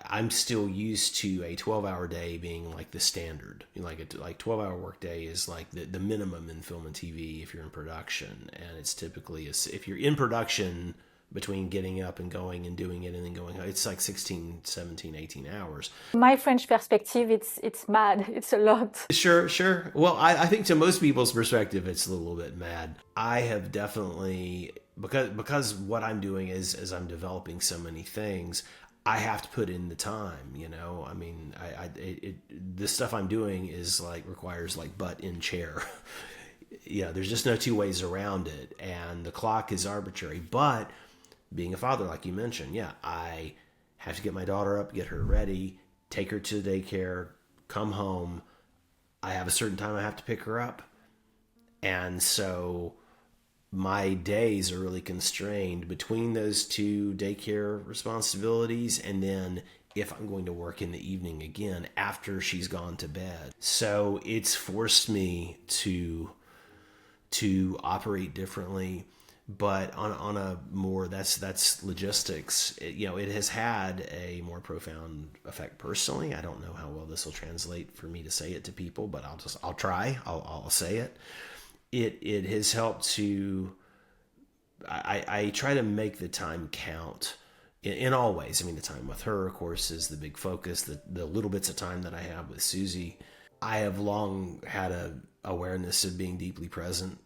I'm still used to a 12-hour day being like the standard. Like 12-hour work day is like the minimum in film and TV if you're in production. And it's typically, if you're in production, between getting up and going and doing it and then going, it's like 16, 17, 18 hours. My French perspective, it's mad. It's a lot. Sure. Well, I think to most people's perspective, it's a little bit mad. I have definitely, because what I'm doing is, as I'm developing so many things, I have to put in the time, I mean, the stuff I'm doing is requires butt in chair. There's just no two ways around it. And the clock is arbitrary, but being a father, like you mentioned, I have to get my daughter up, get her ready, take her to daycare, come home. I have a certain time I have to pick her up. And so my days are really constrained between those two daycare responsibilities, and then if I'm going to work in the evening again after she's gone to bed. So it's forced me to operate differently. But on a more, that's logistics. It has had a more profound effect personally. I don't know how well this will translate for me to say it to people, but I'll try. I'll say it. It has helped to. I try to make the time count in all ways. I mean, the time with her, of course, is the big focus. The little bits of time that I have with Suzy, I have long had a awareness of being deeply present.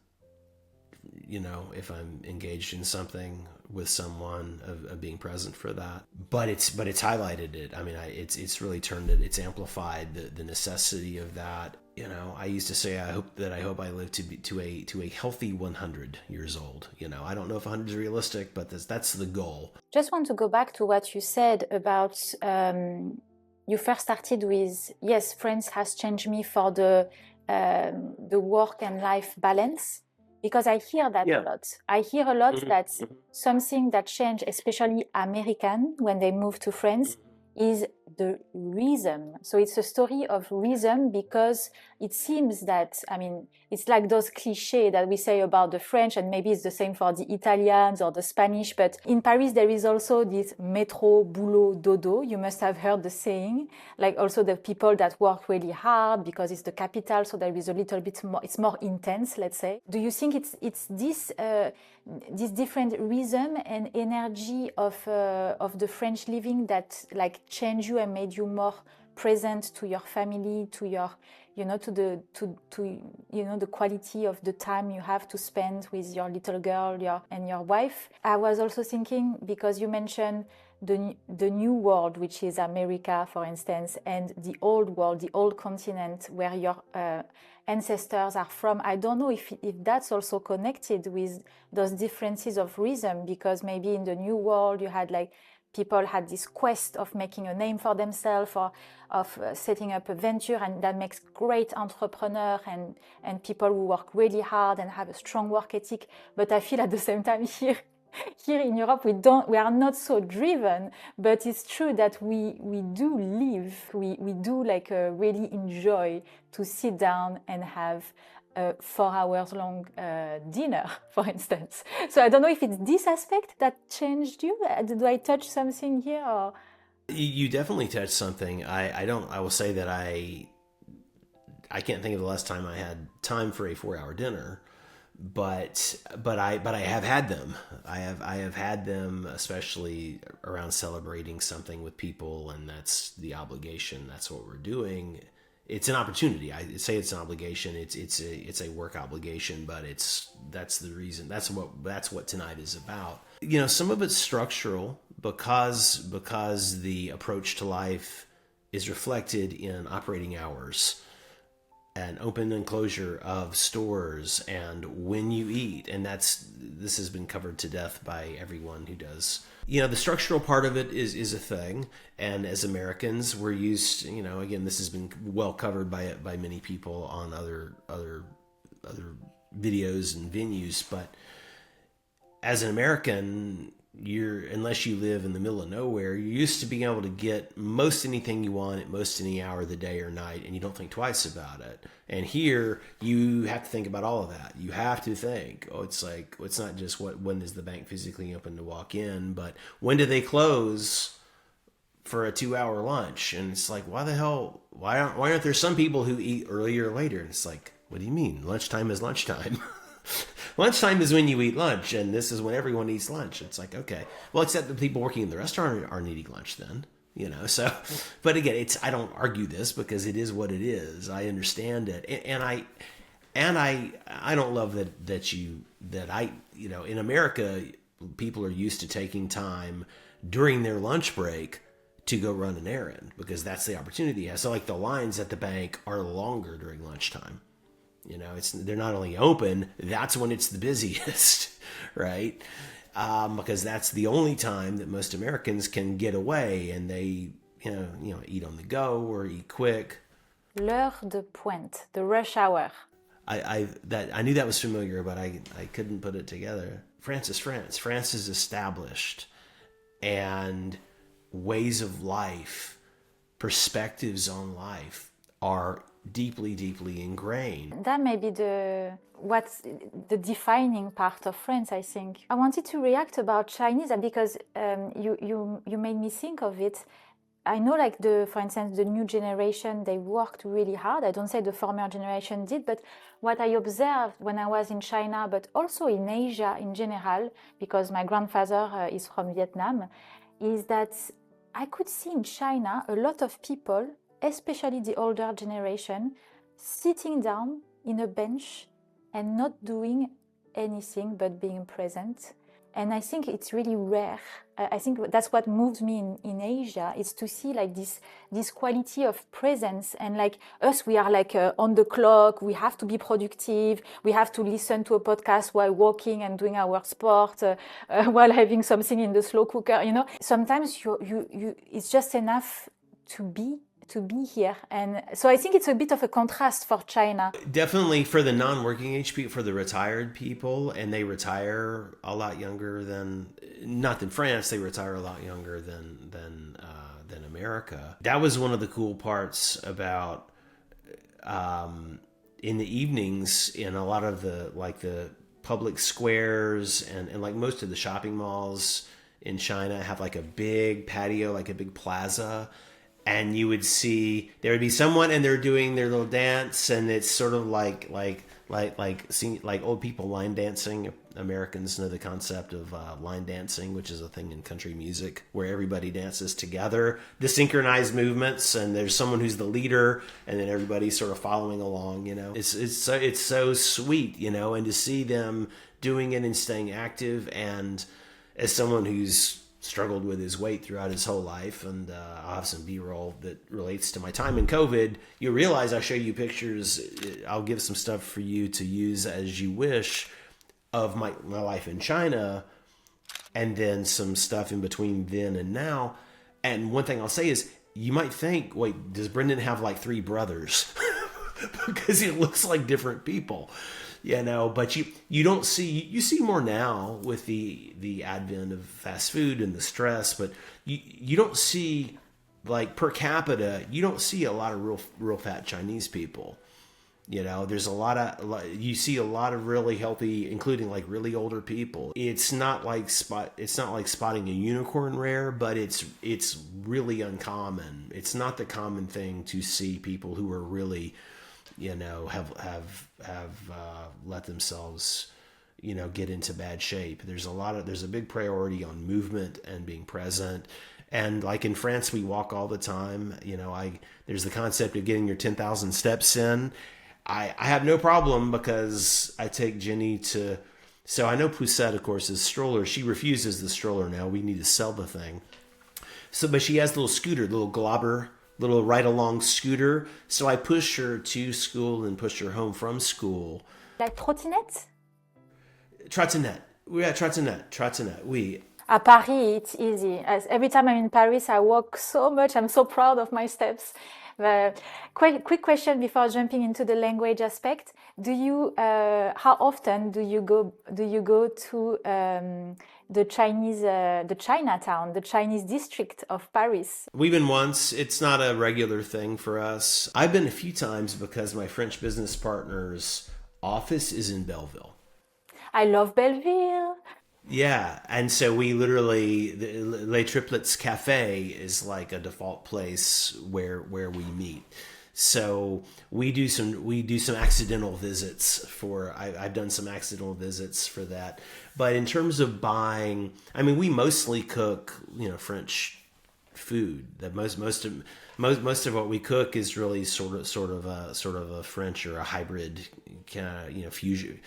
If I'm engaged in something with someone, of being present for that. But it's highlighted it. I mean, it's really turned it. It's amplified the necessity of that. I used to say I hope I live to a healthy 100 years old. I don't know if 100 is realistic, but that's the goal. Just want to go back to what you said about you first started with, yes, France has changed me for the work and life balance. Because I hear that a lot. I hear a lot that something that changed, especially American, when they move to France, is the rhythm. So it's a story of rhythm because it seems that, I mean, it's like those cliches that we say about the French, and maybe it's the same for the Italians or the Spanish, but in Paris there is also this métro, boulot, dodo. You must have heard the saying, like also the people that work really hard because it's the capital, so there is a little bit more, it's more intense, let's say. Do you think it's this different rhythm and energy of the French living that like changed you and made you more present to your family, to your, you know, to you know, the quality of the time you have to spend with your little girl and your wife? I was also thinking, because you mentioned the new world, which is America, for instance, and the old world, the old continent where your ancestors are from. I don't know if that's also connected with those differences of rhythm, because maybe in the new world you had like people had this quest of making a name for themselves or of setting up a venture, and that makes great entrepreneur and people who work really hard and have a strong work ethic. But I feel at the same time here in Europe we are not so driven, but it's true that we do live, we do like really enjoy to sit down and have a 4 hours long dinner, for instance. So I don't know if it's this aspect that changed you. Do I touch something here? Or? You definitely touched something. I will say that I can't think of the last time I had time for a 4-hour dinner, but I have had them. I have had them, especially around celebrating something with people, and that's the obligation. That's what we're doing. It's an opportunity. I say it's an obligation. It's a work obligation, but that's the reason. That's what tonight is about. You know, some of it's structural because the approach to life is reflected in operating hours and open and closure of stores and when you eat, and this has been covered to death by everyone who does. You know, the structural part of it is a thing, and as Americans, we're used. You know, again, this has been well covered by many people on other videos and venues. But as an American, unless you live in the middle of nowhere, you're used to being able to get most anything you want at most any hour of the day or night, and you don't think twice about it. And here, you have to think about all of that. You have to think, it's not just when is the bank physically open to walk in, but when do they close for a 2-hour lunch? And it's like, why aren't there some people who eat earlier or later? And it's like, what do you mean? Lunchtime is lunchtime. Lunchtime is when you eat lunch, and this is when everyone eats lunch. It's like, okay, well, except the people working in the restaurant aren't eating lunch then, you know. So, but again, I don't argue this because it is what it is. I understand it, and I don't love that you know, in America, people are used to taking time during their lunch break to go run an errand because that's the opportunity. So, like the lines at the bank are longer during lunchtime. You know, they're not only open, that's when it's the busiest, right? Because that's the only time that most Americans can get away, and they, you know, eat on the go or eat quick. L'heure de pointe, the rush hour. I knew that was familiar, but I couldn't put it together. France is France. France is established, and ways of life, perspectives on life are deeply, deeply ingrained. That may be what's the defining part of France, I think. I wanted to react about Chinese because you made me think of it. I know, like for instance, the new generation, they worked really hard. I don't say the former generation did, but what I observed when I was in China, but also in Asia in general, because my grandfather is from Vietnam, is that I could see in China a lot of people, especially the older generation, sitting down in a bench and not doing anything but being present. And I think it's really rare. I think that's what moved me in Asia, is to see like this quality of presence. And like us, we are like on the clock, we have to be productive, we have to listen to a podcast while walking and doing our sport, while having something in the slow cooker, you know. Sometimes it's just enough to be here. And so I think it's a bit of a contrast for China. Definitely for the non-working age people, for the retired people, and they retire a lot younger than France, they retire a lot younger than America. That was one of the cool parts about in the evenings in a lot of the public squares and like most of the shopping malls in China have like a big patio, like a big plaza. And you would see there would be someone and they're doing their little dance, and it's sort of like old people line dancing. Americans know the concept of line dancing, which is a thing in country music where everybody dances together, the synchronized movements, and there's someone who's the leader, and then everybody's sort of following along. You know, it's so sweet, you know, and to see them doing it and staying active, and as someone who's struggled with his weight throughout his whole life, and I'll have some B-roll that relates to my time in COVID. You realize I show you pictures. I'll give some stuff for you to use as you wish of my life in China, and then some stuff in between then and now. And one thing I'll say is, you might think, wait, does Brendan have like 3 brothers? Because he looks like different people. You know, but you don't see, you see more now with the advent of fast food and the stress, but you don't see, like, per capita, you don't see a lot of real fat Chinese people. You know, there's you see a lot of really healthy, including like really older people. It's not like spotting a unicorn rare, but it's really uncommon. It's not the common thing to see people who are really, you know, have let themselves, you know, get into bad shape. There's a big priority on movement and being present. And like in France, we walk all the time. You know, there's the concept of getting your 10,000 steps in. I have no problem because I take Jenny to, so I know Poussette, of course, is stroller. She refuses the stroller now. We need to sell the thing. So, but she has the little scooter, little globber, little ride-along scooter. So I push her to school and push her home from school. Like trottinette? Trottinette. Yeah, trottinette, oui. At Paris, it's easy. Every time I'm in Paris, I walk so much. I'm so proud of my steps. Quick question before jumping into the language aspect. How often do you go to the Chinatown, the Chinese district of Paris? We've been once. It's not a regular thing for us. I've been a few times because my French business partner's office is in Belleville. I love Belleville. Yeah, and so we literally, Les Triplets Cafe is like a default place where we meet. So we do some accidental visits for. I've done some accidental visits for that. But in terms of buying, I mean, we mostly cook, you know, French food. That most of what we cook is really sort of a French or a hybrid kind of, you know, fusion.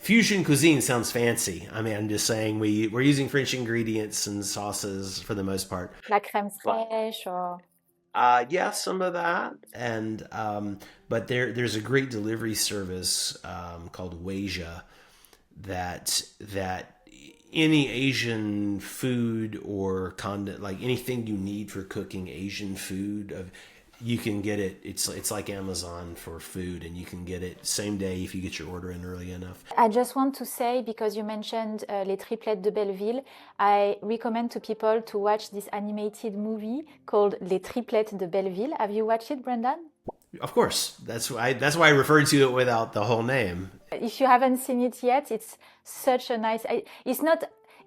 Fusion cuisine sounds fancy. I mean, I'm just saying we're using French ingredients and sauces for the most part. La crème fraîche or... Yeah, some of that. And but there's a great delivery service called Weija that any Asian food or condiment, like anything you need for cooking Asian food, you can get it. It's like Amazon for food, and you can get it same day if you get your order in early enough. I just want to say, because you mentioned Les Triplettes de Belleville, I recommend to people to watch this animated movie called Les Triplettes de Belleville. Have you watched it, Brendan? Of course. That's why I referred to it without the whole name. If you haven't seen it yet, it's such a nice...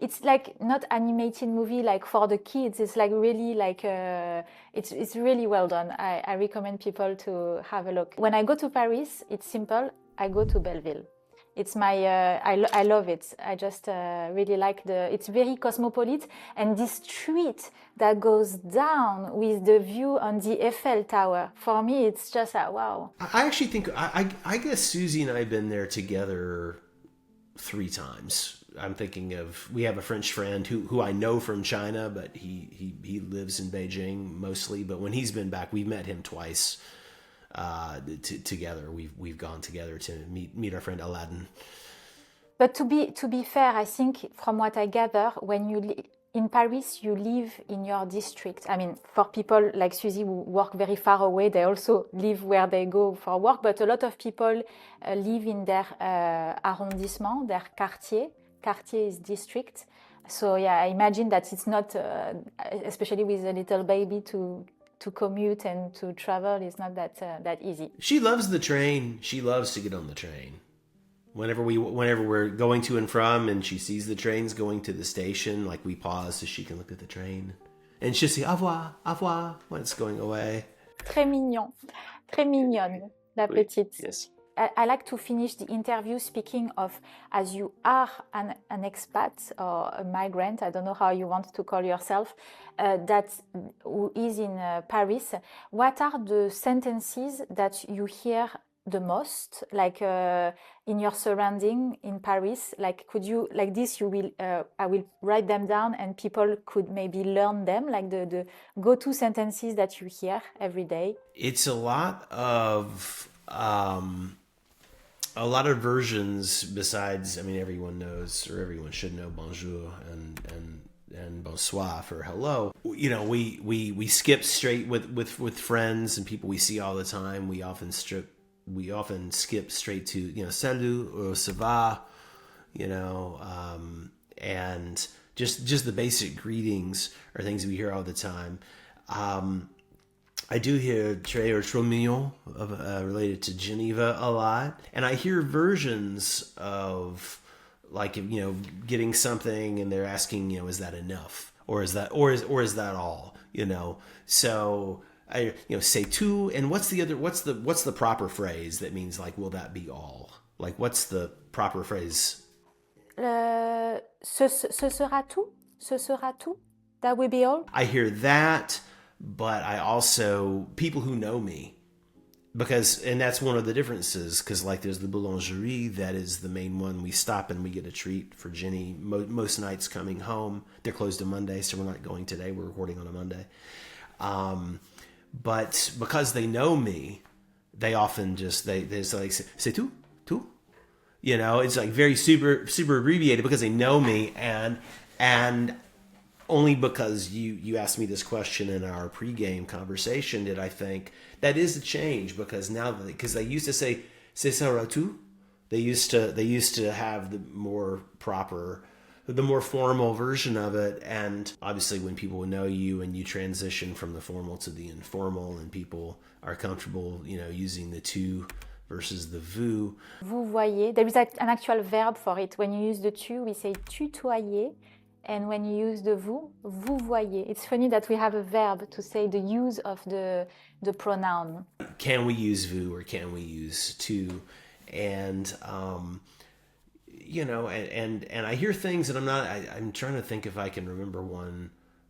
It's like not animated movie like for the kids. It's like really like it's really well done. I recommend people to have a look. When I go to Paris, it's simple. I go to Belleville. It's my I love it. I just really like it's very cosmopolitan, and this street that goes down with the view on the Eiffel Tower. For me, it's just wow. I actually think I guess Suzy and I have been there together 3 times. I'm thinking of, we have a French friend who I know from China, but he lives in Beijing mostly. But when he's been back, we've met him twice together. We've gone together to meet our friend Aladdin. But to be fair, I think from what I gather, when in Paris, you live in your district. I mean, for people like Suzy who work very far away, they also live where they go for work. But a lot of people live in their arrondissement, their quartier. Quartier is district. So yeah, I imagine that it's not, especially with a little baby, to commute and to travel is not that easy. She loves the train. She loves to get on the train. Whenever we're going to and from, and she sees the trains going to the station, like we pause so she can look at the train, and she'll say au revoir when it's going away. Très mignon, très mignonne, la Oui, petite. yes. I like to finish the interview speaking of, as you are an expat or a migrant, I don't know how you want to call yourself, who is in Paris. What are the sentences that you hear the most, like in your surrounding in Paris? Like, could you, like this, you will, I will write them down and people could maybe learn them, like the go-to sentences that you hear every day. It's a lot of versions besides, I mean, everyone knows, or everyone should know bonjour and bonsoir for hello. You know, we skip straight with friends and people we see all the time. We often skip straight to, you know, salut or ça va, you know, and just the basic greetings are things we hear all the time. I do hear très or trop mignon related to Geneva a lot, and I hear versions of, like, you know, getting something and they're asking, you know, is that enough, or is that all, you know? So I, you know, say tout, and what's the proper phrase that means, like, will that be all? Like, what's the proper phrase? Ce sera tout? Ce sera tout? That will be all? I hear that, but I also, people who know me, and that's one of the differences, because, like, there's the boulangerie, that is the main one. We stop and we get a treat for Jenny most nights coming home. They're closed on Monday, so we're not going today. We're recording on a Monday. But because they know me, they often just, they like, c'est tout? Tout? You know, it's like very super abbreviated because they know me, and only because you asked me this question in our pregame conversation did I think that is a change, because now, because they used to say c'est ça tout, they used to have the more proper, the more formal version of it. And obviously when people know you and you transition from the formal to the informal, and people are comfortable, you know, using the tu versus the vous. Vous voyez, there is an actual verb for it. When you use the tu, we say tutoyer. And when you use the vous voyez. It's funny that we have a verb to say the use of the pronoun. Can we use vous or can we use tu? And you know, and I hear things, and I'm trying to think if I can remember one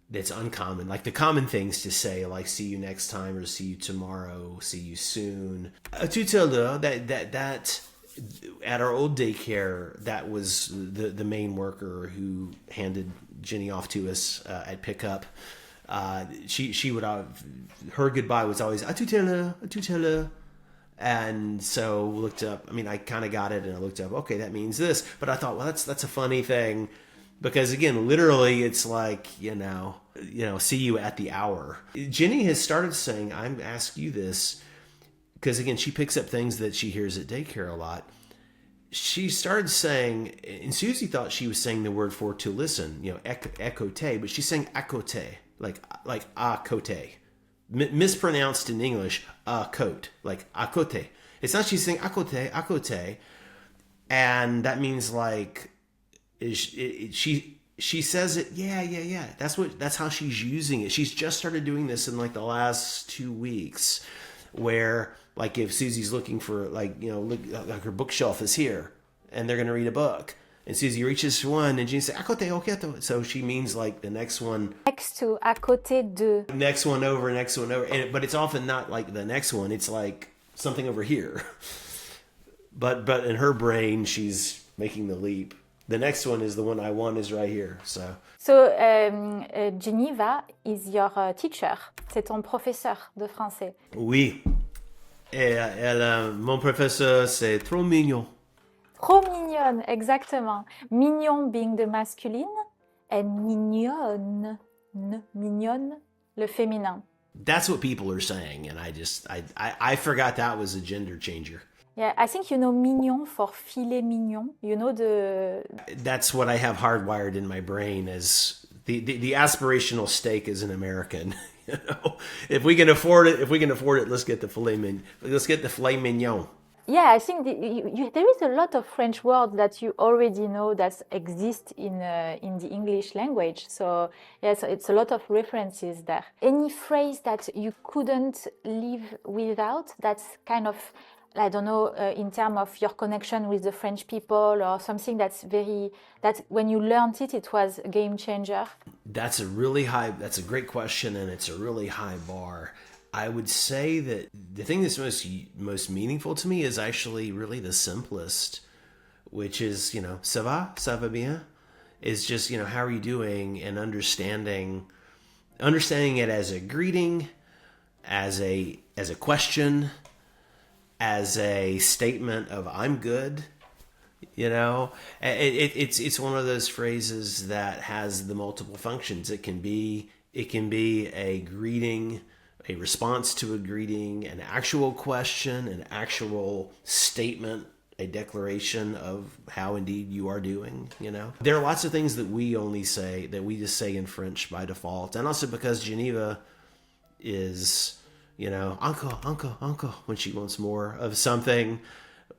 that's uncommon. Like the common things to say, like see you next time, or see you tomorrow, see you soon. Tout à l'heure, that at our old daycare, that was the main worker who handed Jenny off to us at pickup. She would her goodbye was always à tout à l'heure. And so looked up. I mean, I kind of got it, and I looked up. Okay, that means this. But I thought, well, that's a funny thing, because again, literally, it's like you know, see you at the hour. Jenny has started saying, "I'm ask you this." Because again, she picks up things that she hears at daycare a lot. She started saying, and Suzy thought she was saying the word for to listen, you know, écouter, but she's saying à côté, like à côté, mispronounced in English, côte, like à côté. It's not, she's saying à côté, and that means like she says it, yeah. That's how she's using it. She's just started doing this in like the last 2 weeks, where like if Suzy's looking for, like, you know, look, like her bookshelf is here and they're going to read a book, and Suzy reaches for one and Jenny says à côté, ok, so she means like the next one Next to, à côté de. Next one over, but it's often not like the next one, it's like something over here. But in her brain, she's making the leap. The next one is the one I want is right here. So Geneva is your teacher. C'est ton professeur de français. Oui. Et mon professeur, c'est trop mignon. Trop mignonne, exactement. Mignon being the masculine, and mignonne, mignonne, le féminin. That's what people are saying, and I forgot that was a gender changer. Yeah, I think you know mignon for filet mignon. You know the That's what I have hardwired in my brain as the aspirational steak as an American. You know, if we can afford it, let's get the let's get the filet mignon. yeah. I think there is a lot of French words that you already know that exist in the English language. So yeah, so it's a lot of references there. Any phrase that you couldn't live without? That's kind of I don't know in terms of your connection with the French people or something that's very that when you learned it, it was a game changer. That's a great question, and it's a really high bar. I would say that the thing that's most meaningful to me is actually really the simplest, which is, you know, ça va bien, is just, you know, how are you doing, and understanding it as a greeting, as a question, as a statement of I'm good. You know, it's one of those phrases that has the multiple functions. It can be a greeting, a response to a greeting, an actual question, an actual statement, a declaration of how indeed you are doing. You know, there are lots of things that we just say in French by default, and also because Geneva is, you know, uncle when she wants more of something.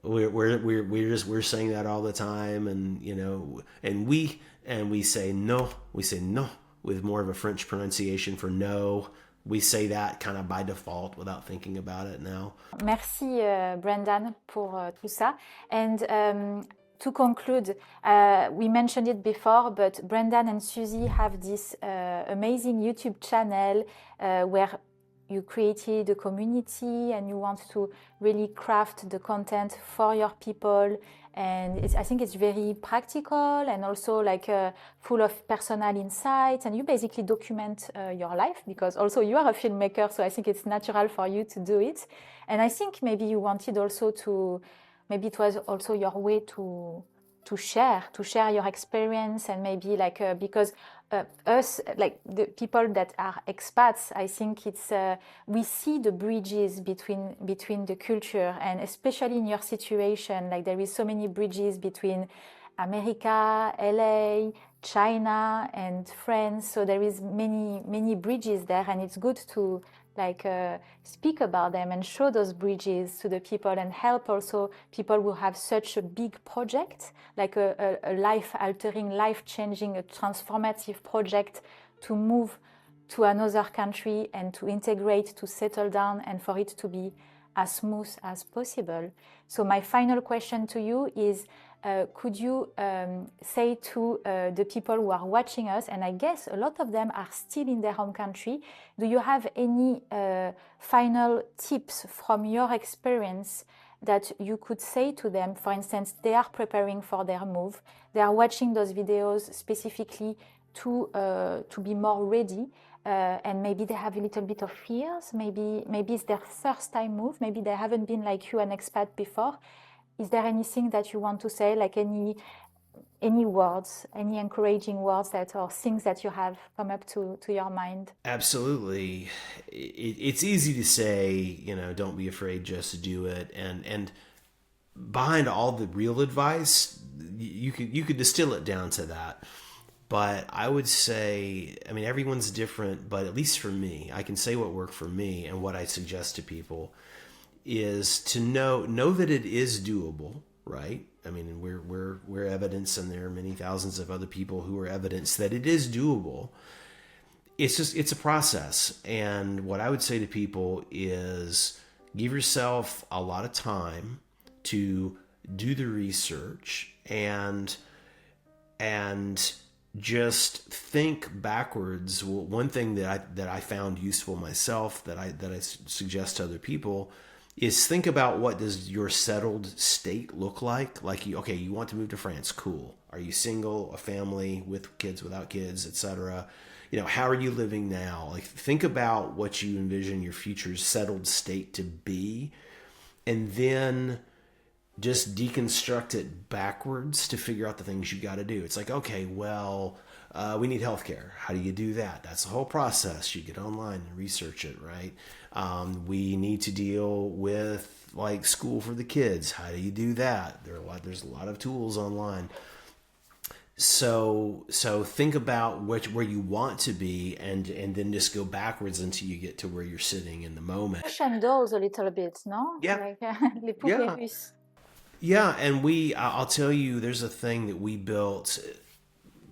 We're saying that all the time, and you know, and we say no with more of a French pronunciation for no. We say that kind of by default without thinking about it now. Merci Brendan pour tout ça. And to conclude, we mentioned it before, but Brendan and Suzy have this amazing YouTube channel where you created a community and you want to really craft the content for your people. And I think it's very practical and also like full of personal insights. And you basically document your life because also you are a filmmaker. So I think it's natural for you to do it. And I think maybe you wanted also to, maybe it was also your way to share your experience and maybe like because us like the people that are expats, I think it's we see the bridges between the culture, and especially in your situation, like there is so many bridges between America, LA, China and France, so there is many bridges there, and it's good to like speak about them and show those bridges to the people and help also people who have such a big project, like a life-altering, life-changing, a transformative project to move to another country and to integrate, to settle down, and for it to be as smooth as possible. So my final question to you is, could you say to the people who are watching us, and I guess a lot of them are still in their home country, do you have any final tips from your experience that you could say to them? For instance, they are preparing for their move, they are watching those videos specifically to be more ready, and maybe they have a little bit of fears, maybe it's their first time move, maybe they haven't been like you an expat before. Is there anything that you want to say, like any words, any encouraging words that or things that you have come up to your mind? Absolutely. It's easy to say, you know, don't be afraid, just do it. And behind all the real advice, you could distill it down to that. But I would say, I mean, everyone's different, but at least for me, I can say what worked for me and what I suggest to people is to know that it is doable, right? I mean, we're evidence, and there are many thousands of other people who are evidence that it is doable. It's a process, and what I would say to people is give yourself a lot of time to do the research and just think backwards. Well, one thing that I found useful myself that I suggest to other people is think about what does your settled state look like? Like you want to move to France, cool. Are you single, a family, with kids, without kids, etc.? You know, how are you living now? Like think about what you envision your future settled state to be, and then just deconstruct it backwards to figure out the things you got to do. It's like, okay, well, We need healthcare. How do you do that? That's a whole process. You get online and research it, right? We need to deal with like school for the kids. How do you do that? There's a lot of tools online. So think about where you want to be, and then just go backwards until you get to where you're sitting in the moment. Ocean doors a little bit, no? Yeah. Like les poupées Yeah. russes. Yeah, and I'll tell you, there's a thing that we built.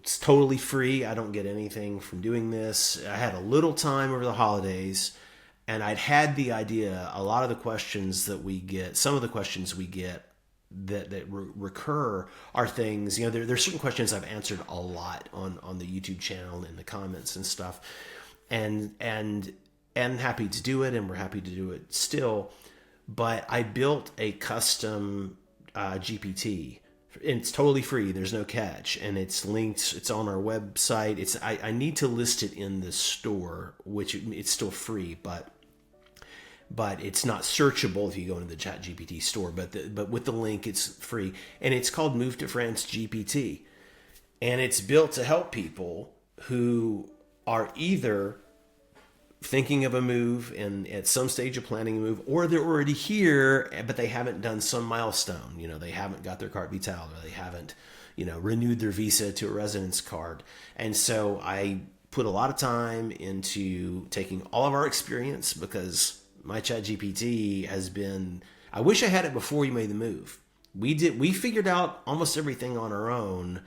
It's totally free. I don't get anything from doing this. I had a little time over the holidays, and I'd had the idea. A lot of the questions that we get, some of the questions we get that recur are things, there's certain questions I've answered a lot on the YouTube channel in the comments and stuff, and happy to do it, and we're happy to do it still. But I built a custom GPT. It's totally free. There's no catch, and it's linked. It's on our website. I need to list it in the store, which it's still free, but it's not searchable if you go into the ChatGPT store. But with the link, it's free, and it's called Move to France GPT, and it's built to help people who are either thinking of a move and at some stage of planning a move, or they're already here but they haven't done some milestone. They haven't got their carte vitale, or they haven't renewed their visa to a residence card. And so I put a lot of time into taking all of our experience, because my chat GPT has been, I wish I had it before you made the move. We figured out almost everything on our own,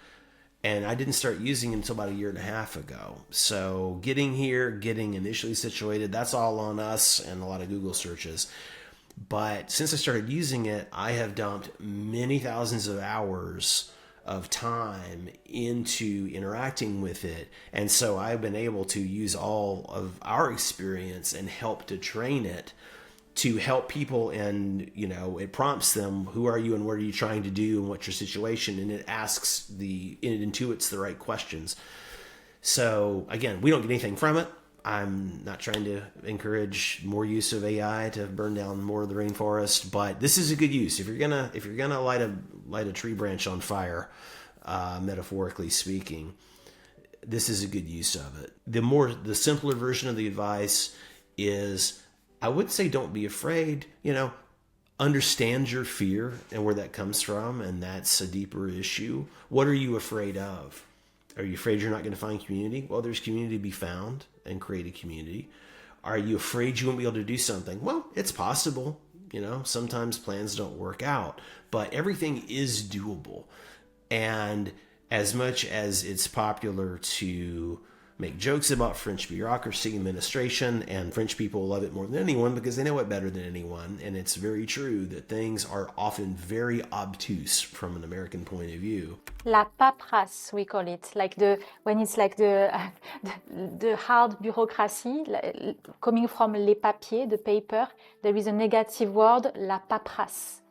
and I didn't start using it until about a year and a half ago. So getting here, getting initially situated, that's all on us and a lot of Google searches. But since I started using it, I have dumped many thousands of hours of time into interacting with it. And so I've been able to use all of our experience and help to train it to help people. And it prompts them, who are you and what are you trying to do and what's your situation, and it intuits the right questions. So again, we don't get anything from it. I'm not trying to encourage more use of AI to burn down more of the rainforest, but this is a good use. If you're gonna light a tree branch on fire, metaphorically speaking, this is a good use of it. The simpler version of the advice is, I would say, don't be afraid. Understand your fear and where that comes from, and that's a deeper issue. What are you afraid of? Are you afraid you're not going to find community? Well, there's community to be found, and create a community. Are you afraid you won't be able to do something? Well, it's possible. Sometimes plans don't work out, but everything is doable. And as much as it's popular to make jokes about French bureaucracy, administration, and French people love it more than anyone because they know it better than anyone. And it's very true that things are often very obtuse from an American point of view. La paperasse, we call it, when it's like the hard bureaucracy, coming from les papiers, the paper. There is a negative word, la paperasse.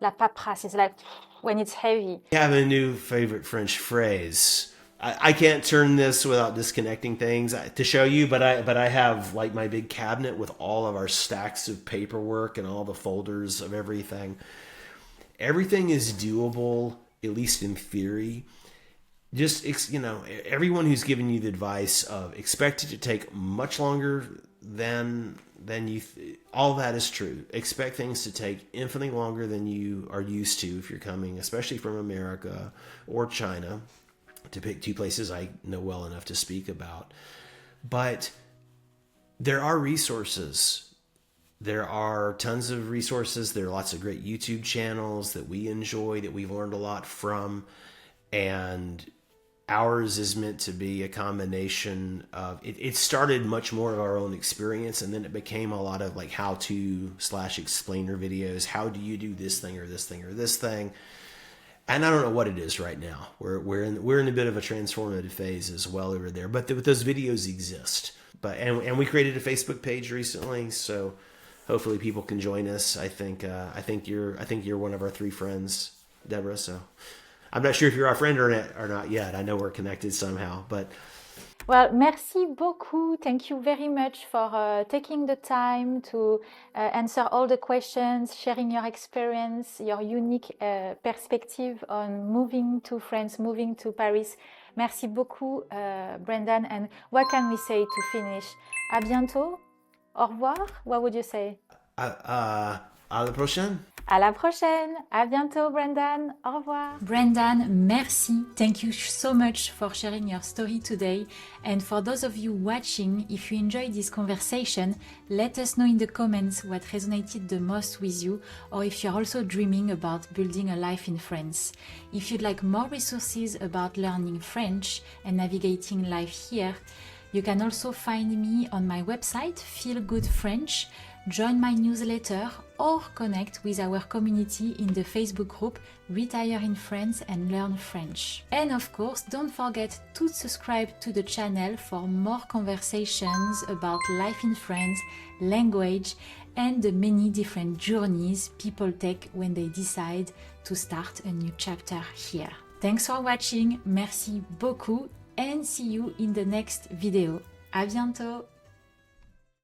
La paperasse is like when it's heavy. I have a new favorite French phrase. I can't turn this without disconnecting things to show you, but I have like my big cabinet with all of our stacks of paperwork and all the folders of everything. Everything is doable, at least in theory. Just, everyone who's given you the advice of expect it to take much longer than you, all that is true. Expect things to take infinitely longer than you are used to if you're coming, especially from America or China, to pick two places I know well enough to speak about. But there are resources. There are tons of resources. There are lots of great YouTube channels that we enjoy, that we've learned a lot from. And ours is meant to be a combination of, it started much more of our own experience, and then it became a lot of like how-to/explainer videos. How do you do this thing or this thing or this thing? And I don't know what it is right now. We're in a bit of a transformative phase as well over there. But those videos exist. And we created a Facebook page recently, so hopefully people can join us. I think you're one of our three friends, Deborah. So I'm not sure if you're our friend or not yet. I know we're connected somehow, but. Well, merci beaucoup. Thank you very much for taking the time to answer all the questions, sharing your experience, your unique perspective on moving to France, moving to Paris. Merci beaucoup, Brendan. And what can we say to finish? À bientôt. Au revoir. What would you say? À la prochaine. À la prochaine. À bientôt, Brendan. Au revoir. Brendan, merci. Thank you so much for sharing your story today. And for those of you watching, if you enjoyed this conversation, let us know in the comments what resonated the most with you, or if you're also dreaming about building a life in France. If you'd like more resources about learning French and navigating life here, you can also find me on my website, Feel Good French, join my newsletter, or connect with our community in the Facebook group Retire in France and Learn French. And of course, don't forget to subscribe to the channel for more conversations about life in France, language, and the many different journeys people take when they decide to start a new chapter here. Thanks for watching, merci beaucoup, and see you in the next video. À bientôt!